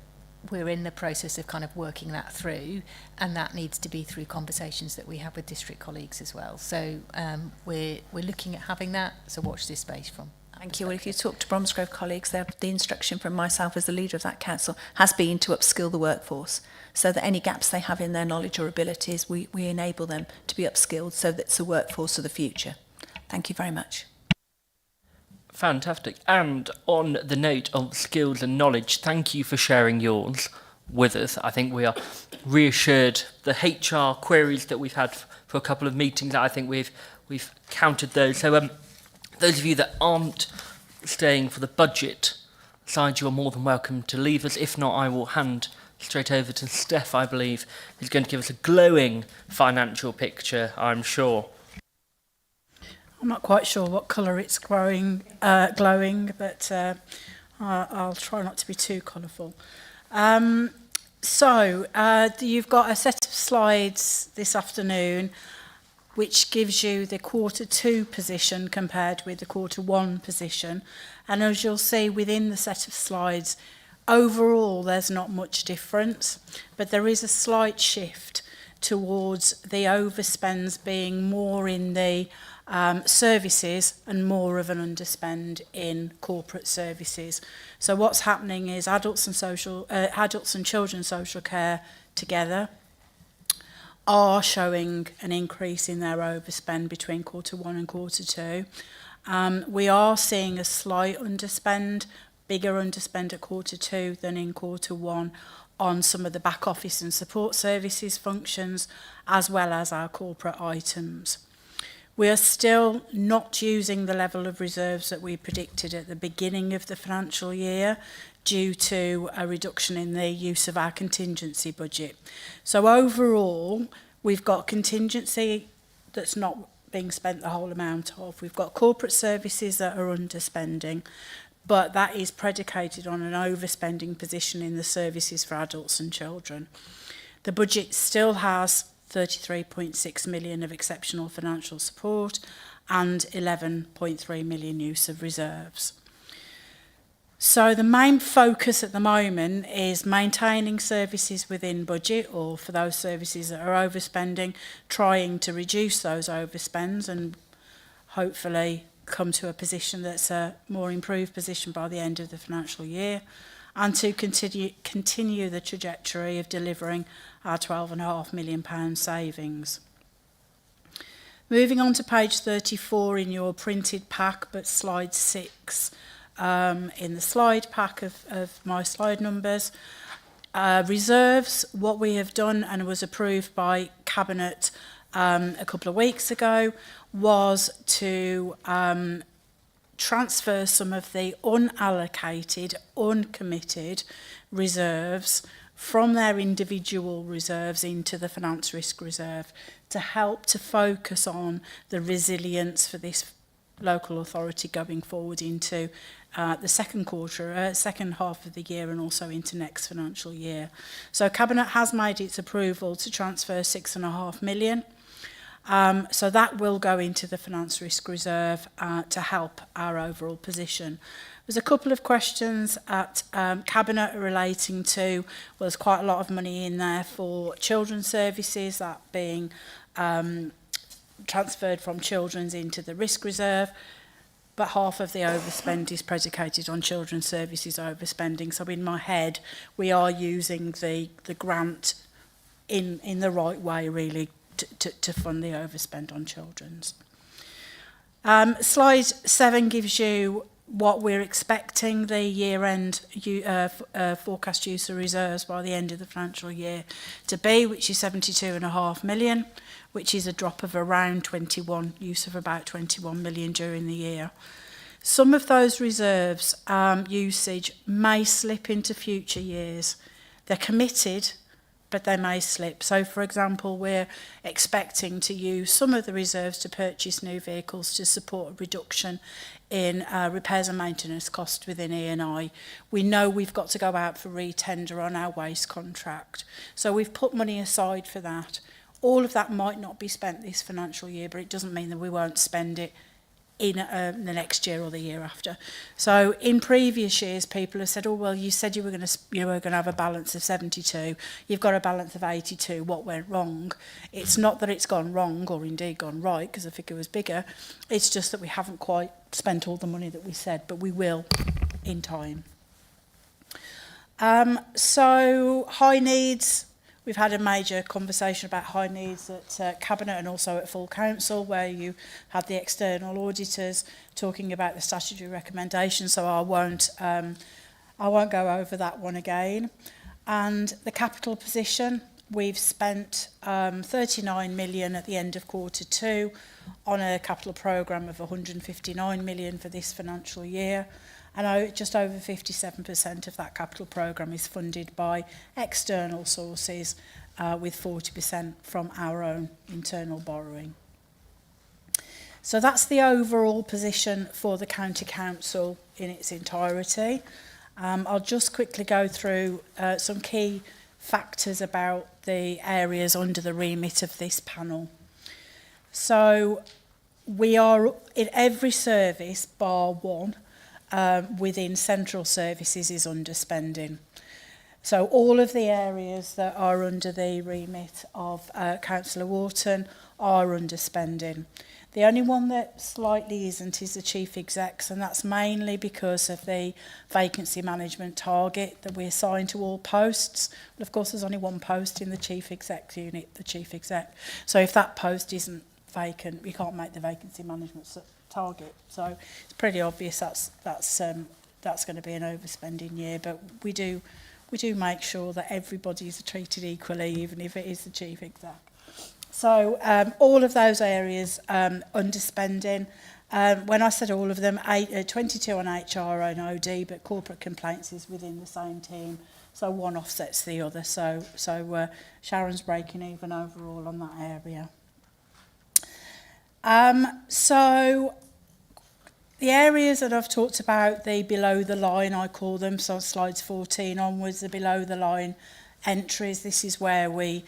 we're in the process of kind of working that through, and that needs to be through conversations that we have with district colleagues as well. So we're looking at having that, so watch this space from.
Thank you. Well, if you talk to Bromsgrove colleagues, the instruction from myself as the leader of that council has been to upskill the workforce, so that any gaps they have in their knowledge or abilities, we enable them to be upskilled, so that it's a workforce of the future. Thank you very much.
Fantastic. And on the note of skills and knowledge, thank you for sharing yours with us. I think we are reassured. The HR queries that we've had for a couple of meetings, I think we've counted those. So those of you that aren't staying for the budget side, you are more than welcome to leave us. If not, I will hand straight over to Steph, I believe, who's going to give us a glowing financial picture, I'm sure.
I'm not quite sure what colour it's glowing, but I'll try not to be too colourful. You've got a set of slides this afternoon which gives you the Q2 position compared with the Q1 position. And as you'll see within the set of slides, overall there's not much difference, but there is a slight shift towards the overspends being more in the services and more of an underspend in corporate services. So what's happening is adults and children's social care together are showing an increase in their overspend between Q1 and Q2. We are seeing a slight underspend, bigger underspend at Q2 than in Q1 on some of the back office and support services functions, as well as our corporate items. We are still not using the level of reserves that we predicted at the beginning of the financial year due to a reduction in the use of our contingency budget. So overall, we've got contingency that's not being spent the whole amount of. We've got corporate services that are underspending, but that is predicated on an overspending position in the services for adults and children. The budget still has 33.6 million of exceptional financial support and 11.3 million use of reserves. So the main focus at the moment is maintaining services within budget, or for those services that are overspending, trying to reduce those overspends and hopefully come to a position that's a more improved position by the end of the financial year, and to continue the trajectory of delivering our £12.5 million savings. Moving on to page 34 in your printed pack, but slide 6 in the slide pack of my slide numbers. Reserves, what we have done and was approved by Cabinet a couple of weeks ago was to transfer some of the unallocated, uncommitted reserves from their individual reserves into the finance risk reserve to help to focus on the resilience for this local authority going forward into the second half of the year and also into next financial year. So Cabinet has made its approval to transfer 6.5 million. So that will go into the finance risk reserve to help our overall position. There's a couple of questions at Cabinet relating to, well, there's quite a lot of money in there for children's services, that being transferred from children's into the risk reserve, but half of the overspend is predicated on children's services overspending. So in my head, we are using the grant in the right way, really, to fund the overspend on children's. Slide 7 gives you what we're expecting the year-end forecast use of reserves by the end of the financial year to be, which is 72.5 million, which is a drop of around 21, use of about 21 million during the year. Some of those reserves usage may slip into future years. They're committed, but they may slip. So, for example, we're expecting to use some of the reserves to purchase new vehicles to support a reduction in repairs and maintenance costs within E&I. We know we've got to go out for re-tender on our waste contract. So we've put money aside for that. All of that might not be spent this financial year, but it doesn't mean that we won't spend it in the next year or the year after. So in previous years, people have said, oh, well, you said you were going to have a balance of 72. You've got a balance of 82. What went wrong? It's not that it's gone wrong or indeed gone right because the figure was bigger. It's just that we haven't quite spent all the money that we said, but we will in time. So high needs. We've had a major conversation about high needs at Cabinet and also at full council, where you had the external auditors talking about the statutory recommendations, so I won't go over that one again. And the capital position, we've spent 39 million at the end of Q2 on a capital programme of 159 million for this financial year. And just over 57% of that capital programme is funded by external sources, with 40% from our own internal borrowing. So that's the overall position for the County Council in its entirety. I'll just quickly go through some key factors about the areas under the remit of this panel. So we are in every service bar one within central services is underspending. So all of the areas that are under the remit of Councillor Wharton are underspending. The only one that slightly isn't is the chief execs, and that's mainly because of the vacancy management target that we assign to all posts. But of course, there's only one post in the chief exec unit, the chief exec. So if that post isn't vacant, we can't make the vacancy management target. So it's pretty obvious that's going to be an overspending year. But we do make sure that everybody is treated equally, even if it is the chief exec. So all of those areas underspending. When I said all of them, 22 on HR and OD, but corporate complaints is within the same team. So one offsets the other. So Sharon's breaking even overall on that area. So the areas that I've talked about, the below the line, I call them, so slides 14 onwards, the below the line entries. This is where we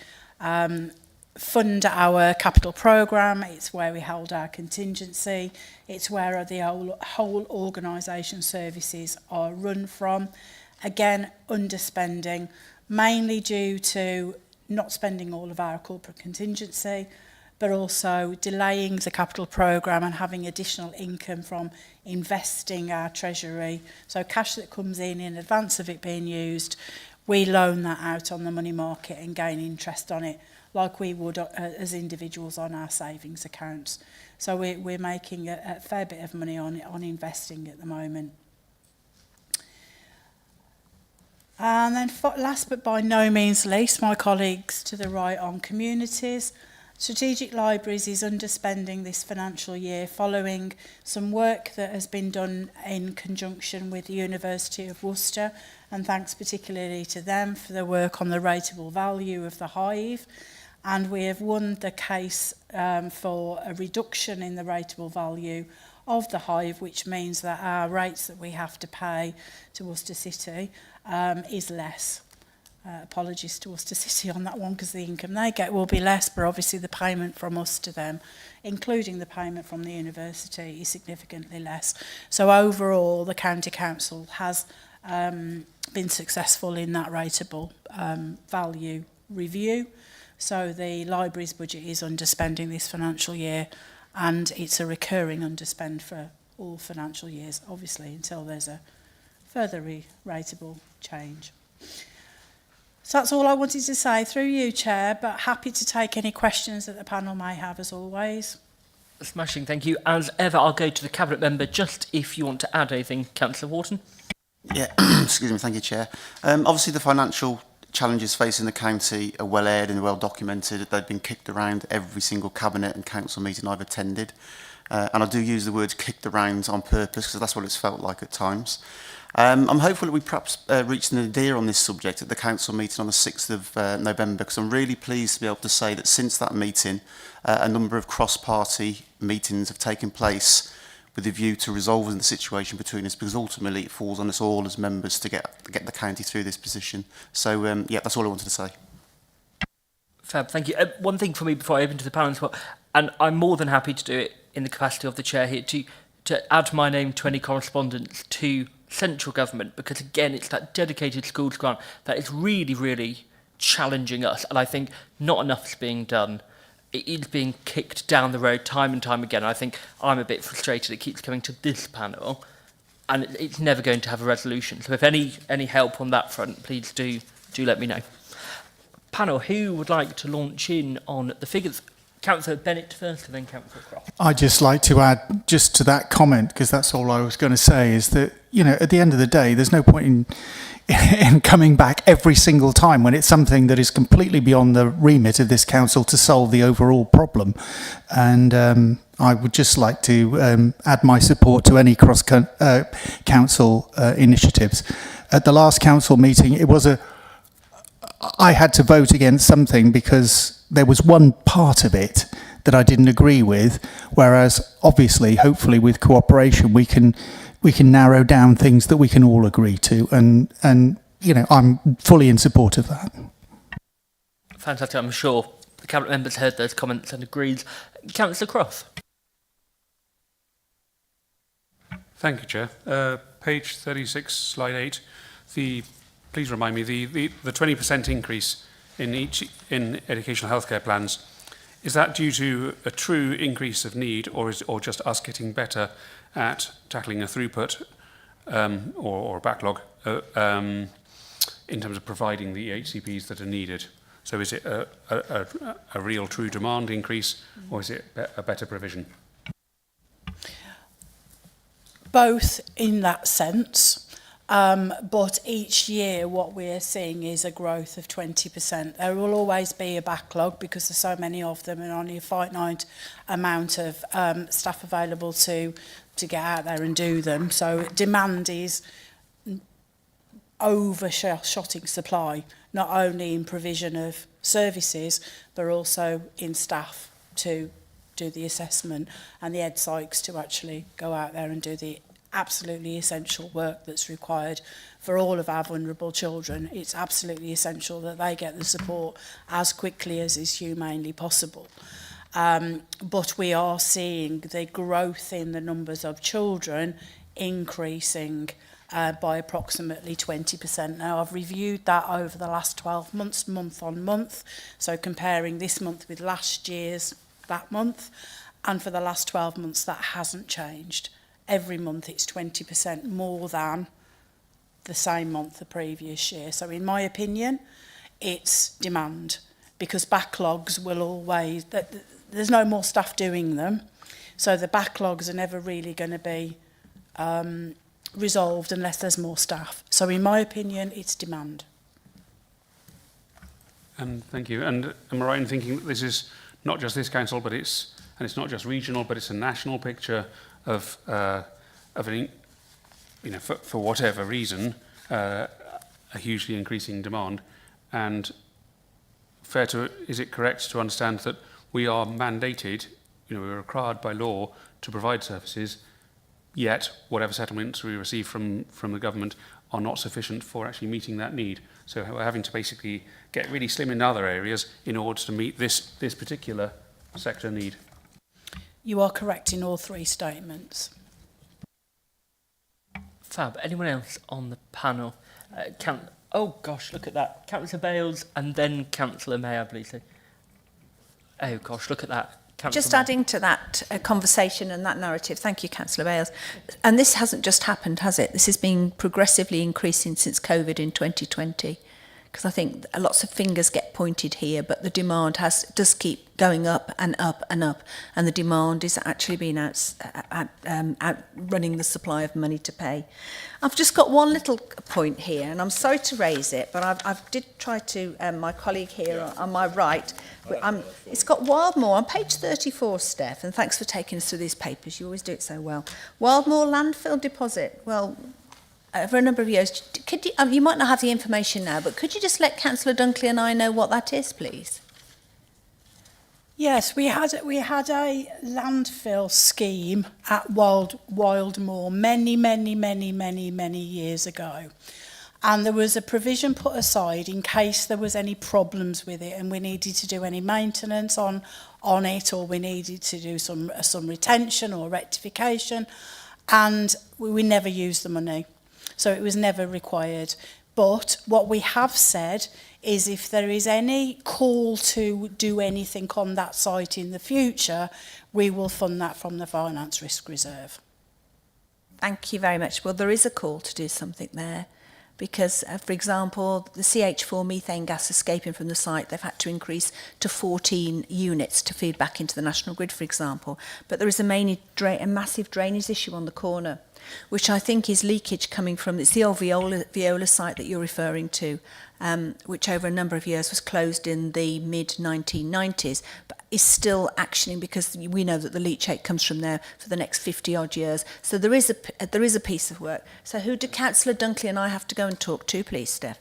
fund our capital programme, it's where we hold our contingency, it's where the whole organisation services are run from. Again, underspending, mainly due to not spending all of our corporate contingency, but also delaying the capital programme and having additional income from investing our treasury. So cash that comes in advance of it being used, we loan that out on the money market and gain interest on it, like we would as individuals on our savings accounts. So we're making a fair bit of money on investing at the moment. And then last but by no means least, my colleagues to the right on communities. Strategic Libraries is underspending this financial year following some work that has been done in conjunction with the University of Worcester, and thanks particularly to them for their work on the rateable value of the Hive. And we have won the case for a reduction in the rateable value of the Hive, which means that our rates that we have to pay to Worcester City is less. Apologies to Worcester City on that one, because the income they get will be less, but obviously the payment from us to them, including the payment from the university, is significantly less. So overall, the County Council has been successful in that rateable value review. So the library's budget is underspending this financial year, and it's a recurring underspend for all financial years, obviously, until there's a further rateable change. So that's all I wanted to say through you, Chair, but happy to take any questions that the panel may have, as always.
Smashing, thank you. As ever, I'll go to the Cabinet Member, just if you want to add anything, Councillor Wharton.
Yeah, excuse me, thank you, Chair. Obviously, the financial challenges facing the county are well aired and well documented. They've been kicked around every single cabinet and council meeting I've attended. And I do use the word kicked around on purpose, because that's what it's felt like at times. I'm hopeful that we perhaps reach an idea on this subject at the council meeting on the 6th of November, because I'm really pleased to be able to say that since that meeting, a number of cross-party meetings have taken place with a view to resolving the situation between us, because ultimately it falls on us all as members to get the county through this position. So, yeah, that's all I wanted to say.
Fab, thank you. One thing for me before I open to the panel as well, and I'm more than happy to do it in the capacity of the Chair here, to add my name to any correspondence to central government, because again, it's that dedicated schools grant that is really, really challenging us, and I think not enough is being done. It is being kicked down the road time and time again. I think I'm a bit frustrated it keeps coming to this panel, and it's never going to have a resolution. So if any help on that front, please do let me know. Panel, who would like to launch in on the figures? Councillor Bennett first, and then Councillor Croft.
I'd just like to add just to that comment, because that's all I was going to say, is that, you know, at the end of the day, there's no point in coming back every single time when it's something that is completely beyond the remit of this council to solve the overall problem. And I would just like to add my support to any cross-council initiatives. At the last council meeting, I had to vote against something because there was one part of it that I didn't agree with. Whereas, obviously, hopefully, with cooperation, we can narrow down things that we can all agree to, and you know, I'm fully in support of that.
Fantastic. I'm sure the Cabinet members heard those comments and agreed. Councillor Cross.
Thank you, Chair. Page 36, slide 8. Please remind me, the 20% increase in educational healthcare plans, is that due to a true increase of need, or just us getting better at tackling a throughput or a backlog in terms of providing the HCPs that are needed? So is it a real true demand increase, or is it a better provision?
Both in that sense, but each year what we're seeing is a growth of 20%. There will always be a backlog because there's so many of them and only a finite amount of staff available to get out there and do them. So demand is overshotting supply, not only in provision of services, but also in staff to do the assessment and the ed psychs to actually go out there and do the absolutely essential work that's required for all of our vulnerable children. It's absolutely essential that they get the support as quickly as is humanely possible. But we are seeing the growth in the numbers of children increasing by approximately 20%. Now, I've reviewed that over the last 12 months, month on month, so comparing this month with last year's that month, and for the last 12 months that hasn't changed. Every month it's 20% more than the same month the previous year. So in my opinion, it's demand, because backlogs will always, there's no more staff doing them, so the backlogs are never really going to be resolved unless there's more staff. So in my opinion, it's demand.
And thank you. And am I right in thinking that this is not just this council, but it's not just regional, but it's a national picture of an, you know, for whatever reason, a hugely increasing demand? And is it correct to understand that we are mandated, you know, we're required by law to provide services, yet whatever settlements we receive from the government are not sufficient for actually meeting that need? So we're having to basically get really slim in other areas in order to meet this particular sector need.
You are correct in all three statements.
Fab. Anyone else on the panel? Oh gosh, look at that. Councillor Bales and then Councillor May, I believe. So. Oh gosh, look at that.
Just adding to that conversation and that narrative, thank you, Councillor Bales. And this hasn't just happened, has it? This has been progressively increasing since COVID in 2020. Because I think lots of fingers get pointed here, but the demand does keep going up and up and up, and the demand is actually being outrunning the supply of money to pay. I've just got one little point here, and I'm sorry to raise it, but I did try to, my colleague here on my right, it's got Wildmoor on page 34, Steph, and thanks for taking us through these papers, you always do it so well. Wildmoor landfill deposit, well, for a number of years. Could you might not have the information now, but could you just let Councillor Dunkley and I know what that is, please?
Yes, we had a landfill scheme at Wildmoor many years ago. And there was a provision put aside in case there was any problems with it and we needed to do any maintenance on it, or we needed to do some retention or rectification, and we never used the money. So it was never required. But what we have said is if there is any call to do anything on that site in the future, we will fund that from the Finance Risk Reserve.
Thank you very much. Well, there is a call to do something there because, for example, the CH4 methane gas escaping from the site, they've had to increase to 14 units to feed back into the national grid, for example. But there is a massive drainage issue on the corner, which I think is leakage coming from, it's the old Viola site that you're referring to, which over a number of years was closed in the mid-1990s, but is still actioning because we know that the leachate comes from there for the next 50-odd years. So there is a piece of work. So who do Councillor Dunkley and I have to go and talk to, please, Steph?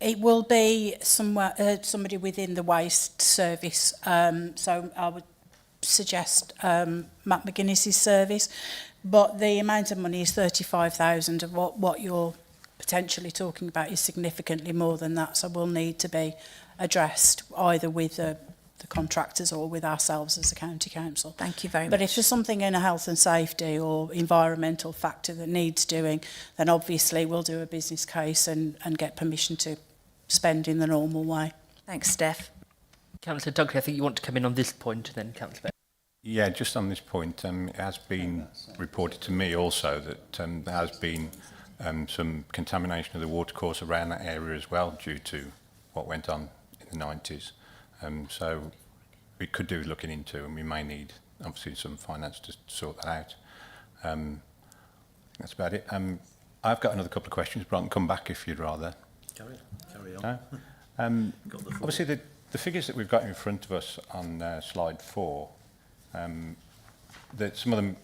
It will be somebody within the waste service. So I would suggest Matt McGuinness's service, but the amount of money is 35,000, of what you're potentially talking about is significantly more than that, so will need to be addressed either with the contractors or with ourselves as a county council.
Thank you very much.
But if there's something in a health and safety or environmental factor that needs doing, then obviously we'll do a business case and get permission to spend in the normal way.
Thanks, Steph.
Councillor Dunkley, I think you want to come in on this point, then Councillor Bell.
Yeah, just on this point, it has been reported to me also that there has been some contamination of the watercourse around that area as well due to what went on in the 90s. So we could do looking into, and we may need obviously some finance to sort that out. That's about it. I've got another couple of questions, but I can come back if you'd rather.
Carry on.
No? Obviously, the figures that we've got in front of us on slide 4, that some of them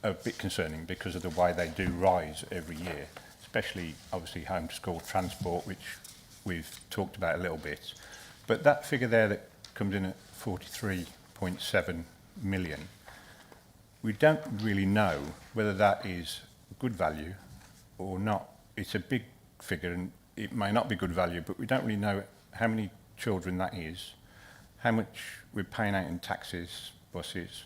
are a bit concerning because of the way they do rise every year, especially obviously home to school transport, which we've talked about a little bit. But that figure there that comes in at 43.7 million, we don't really know whether that is good value or not. It's a big figure and it may not be good value, but we don't really know how many children that is, how much we're paying out in taxes, buses.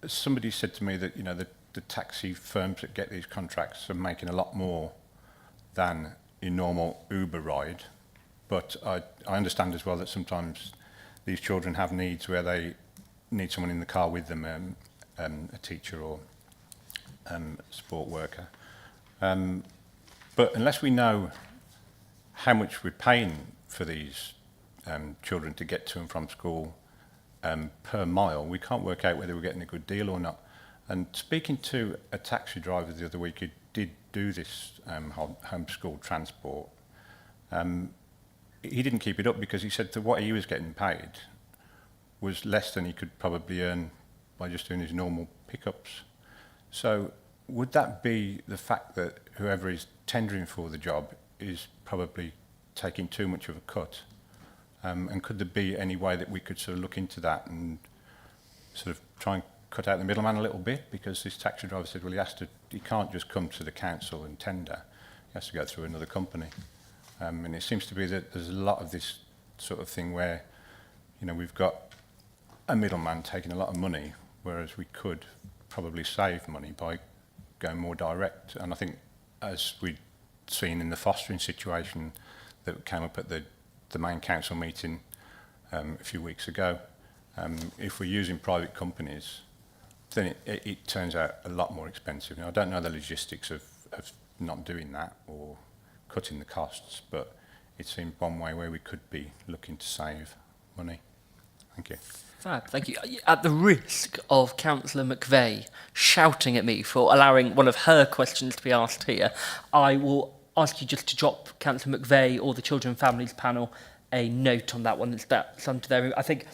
Somebody said to me that, you know, the taxi firms that get these contracts are making a lot more than a normal Uber ride. But I understand as well that sometimes these children have needs where they need someone in the car with them, a teacher or a sport worker. But unless we know how much we're paying for these children to get to and from school per mile, we can't work out whether we're getting a good deal or not. And speaking to a taxi driver the other week who did do this homeschool transport, he didn't keep it up because he said that what he was getting paid was less than he could probably earn by just doing his normal pickups. So would that be the fact that whoever is tendering for the job is probably taking too much of a cut? And could there be any way that we could sort of look into that and sort of try and cut out the middleman a little bit? Because this taxi driver said, well, he can't just come to the council and tender. He has to go through another company. And it seems to be that there's a lot of this sort of thing where, you know, we've got a middleman taking a lot of money, whereas we could probably save money by going more direct. And I think, as we'd seen in the fostering situation that came up at the main council meeting a few weeks ago, if we're using private companies, then it turns out a lot more expensive. Now, I don't know the logistics of not doing that or cutting the costs, but it seemed one way where we could be looking to save money. Thank you.
Fab, thank you. At the risk of Councillor McVeigh shouting at me for allowing one of her questions to be asked here, I will ask you just to drop Councillor McVeigh or the Children and Families panel a note on that one. That's under there. I think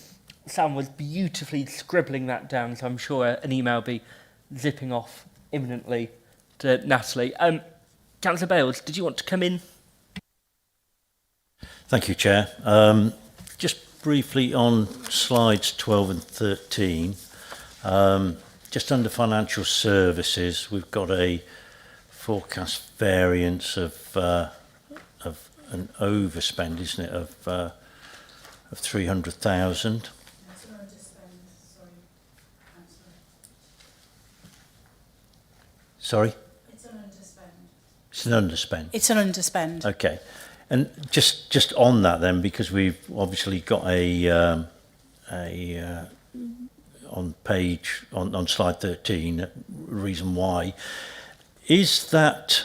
Sam was beautifully scribbling that down, so I'm sure an email will be zipping off imminently to Natalie. Councillor Bales, did you want to come in?
Thank you, Chair. Just briefly on slides 12 and 13, just under financial services, we've got a forecast variance of an overspend, isn't it, of 300,000. Sorry? It's an underspend. It's an underspend.
It's an underspend.
Okay. And just on that then, because we've obviously got a on slide 13, reason why, is that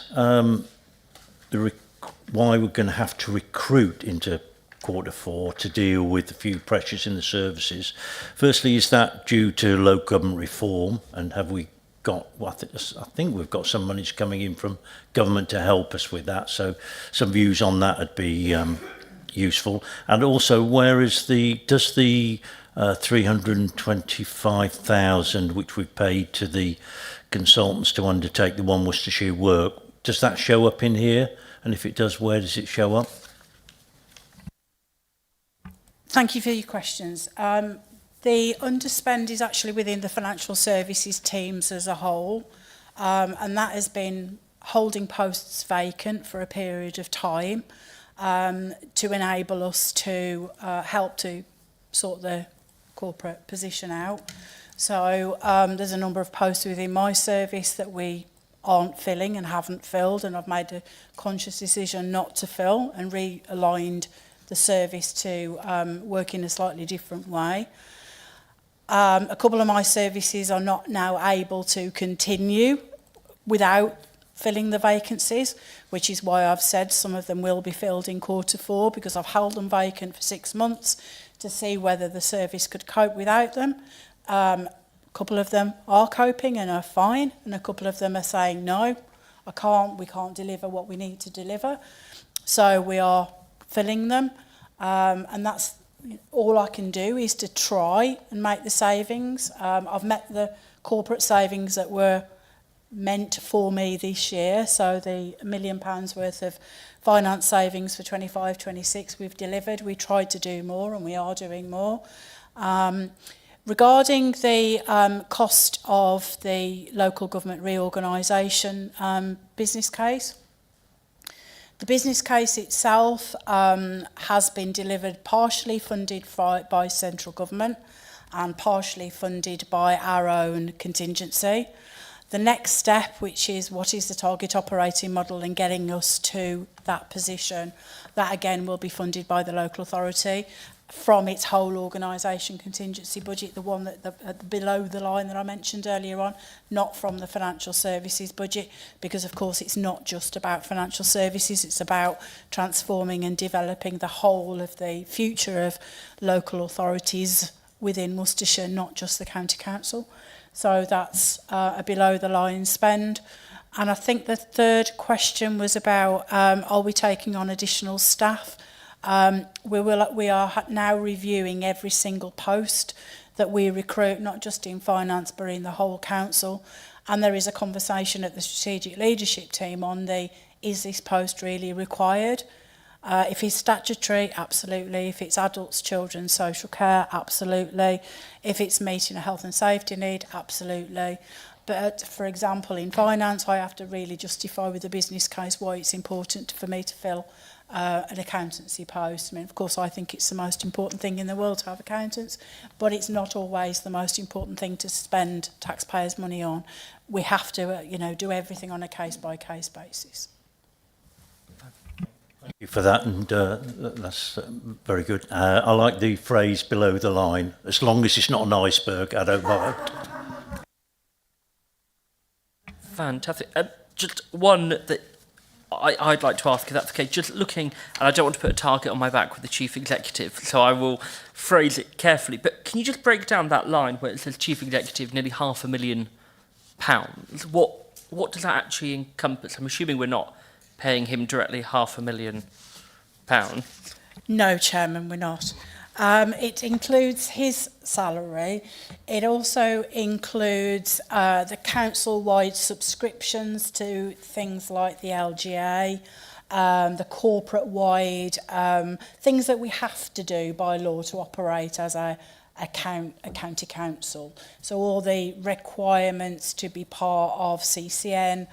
why we're going to have to recruit into Q4 to deal with the few pressures in the services? Firstly, is that due to local government reform, and have we got, well, I think we've got some monies coming in from government to help us with that, so some views on that would be useful. And also, does the 325,000 which we've paid to the consultants to undertake the One Worcestershire work, does that show up in here? And if it does, where does it show up?
Thank you for your questions. The underspend is actually within the financial services teams as a whole, and that has been holding posts vacant for a period of time to enable us to help to sort the corporate position out. So there's a number of posts within my service that we aren't filling and haven't filled, and I've made a conscious decision not to fill and realigned the service to work in a slightly different way. A couple of my services are not now able to continue without filling the vacancies, which is why I've said some of them will be filled in Q4, because I've held them vacant for 6 months to see whether the service could cope without them. A couple of them are coping and are fine, and a couple of them are saying, no, we can't deliver what we need to deliver. So we are filling them, and that's all I can do is to try and make the savings. I've met the corporate savings that were meant for me this year, so the £1 million worth of finance savings for 25-26 we've delivered. We tried to do more, and we are doing more. Regarding the cost of the local government reorganisation business case, the business case itself has been delivered partially funded by central government and partially funded by our own contingency. The next step, which is what is the target operating model and getting us to that position, that again will be funded by the local authority from its whole organisation contingency budget, the one that below the line that I mentioned earlier on, not from the financial services budget, because of course it's not just about financial services, it's about transforming and developing the whole of the future of local authorities within Worcestershire, not just the county council. So that's a below the line spend. And I think the third question was about are we taking on additional staff? We are now reviewing every single post that we recruit, not just in finance but in the whole council. And there is a conversation at the strategic leadership team on is this post really required? If it's statutory, absolutely. If it's adults, children, social care, absolutely. If it's meeting a health and safety need, absolutely. But for example, in finance, I have to really justify with the business case why it's important for me to fill an accountancy post. I mean, of course, I think it's the most important thing in the world to have accountants, but it's not always the most important thing to spend taxpayers' money on. We have to, do everything on a case-by-case basis.
Thank you for that, and that's very good. I like the phrase below the line. As long as it's not an iceberg, I don't mind.
Fantastic. Just one that I'd like to ask, if that's okay. Just looking, and I don't want to put a target on my back with the Chief Executive, so I will phrase it carefully. But can you just break down that line where it says Chief Executive, nearly £500,000? What does that actually encompass? I'm assuming we're not paying him directly £500,000.
No, Chairman, we're not. It includes his salary. It also includes the council-wide subscriptions to things like the LGA, the corporate-wide things that we have to do by law to operate as a county council. So all the requirements to be part of CCN,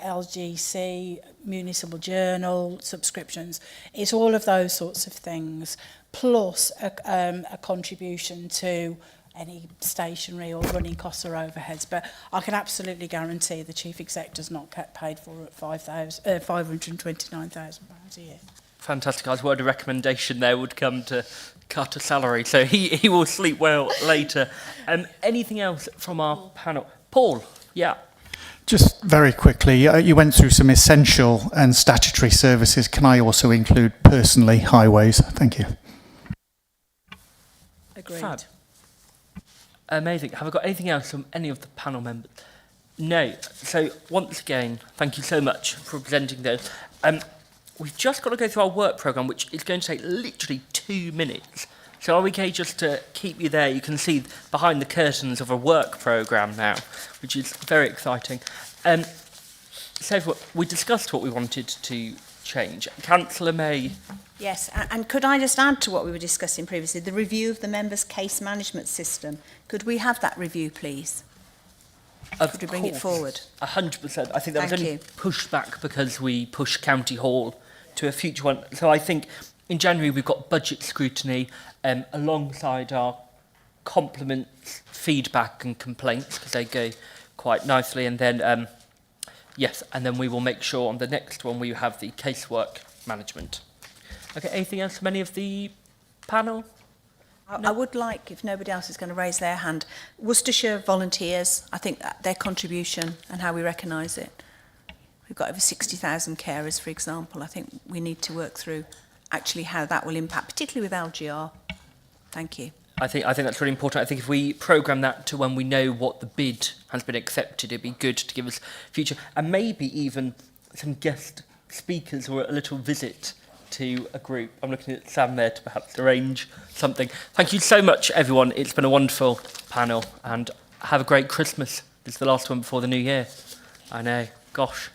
LGC, Municipal Journal, subscriptions. It's all of those sorts of things, plus a contribution to any stationery or running costs or overheads. But I can absolutely guarantee the Chief Exec does not get paid for at £529,000 a year.
Fantastic. I was worried a recommendation there would come to cut a salary, so he will sleep well later. Anything else from our panel? Paul, yeah.
Just very quickly, you went through some essential and statutory services. Can I also include personally highways? Thank you.
Agreed.
Fab. Amazing. Have I got anything else from any of the panel members? No. So once again, thank you so much for presenting those. We've just got to go through our work programme, which is going to take literally 2 minutes. So are we okay just to keep you there? You can see behind the curtains of a work programme now, which is very exciting. So we discussed what we wanted to change. Councillor May.
Yes, and could I just add to what we were discussing previously, the review of the members' case management system? Could we have that review, please? Could we bring it forward?
100%. I think that was
Thank
only
you.
pushed back because we pushed County Hall to a future one. So I think in January we've got budget scrutiny alongside our compliments, feedback and complaints, because they go quite nicely. And then, yes, and then we will make sure on the next one we have the casework management. Okay, anything else from any of the panel?
I would like, if nobody else is going to raise their hand, Worcestershire volunteers, I think that their contribution and how we recognise it. We've got over 60,000 carers, for example. I think we need to work through actually how that will impact, particularly with LGR. Thank you.
I think that's really important. I think if we programme that to when we know what the bid has been accepted, it'd be good to give us future, and maybe even some guest speakers or a little visit to a group. I'm looking at Sam there to perhaps arrange something. Thank you so much, everyone. It's been a wonderful panel, and have a great Christmas. This is the last one before the new year. I know. Gosh.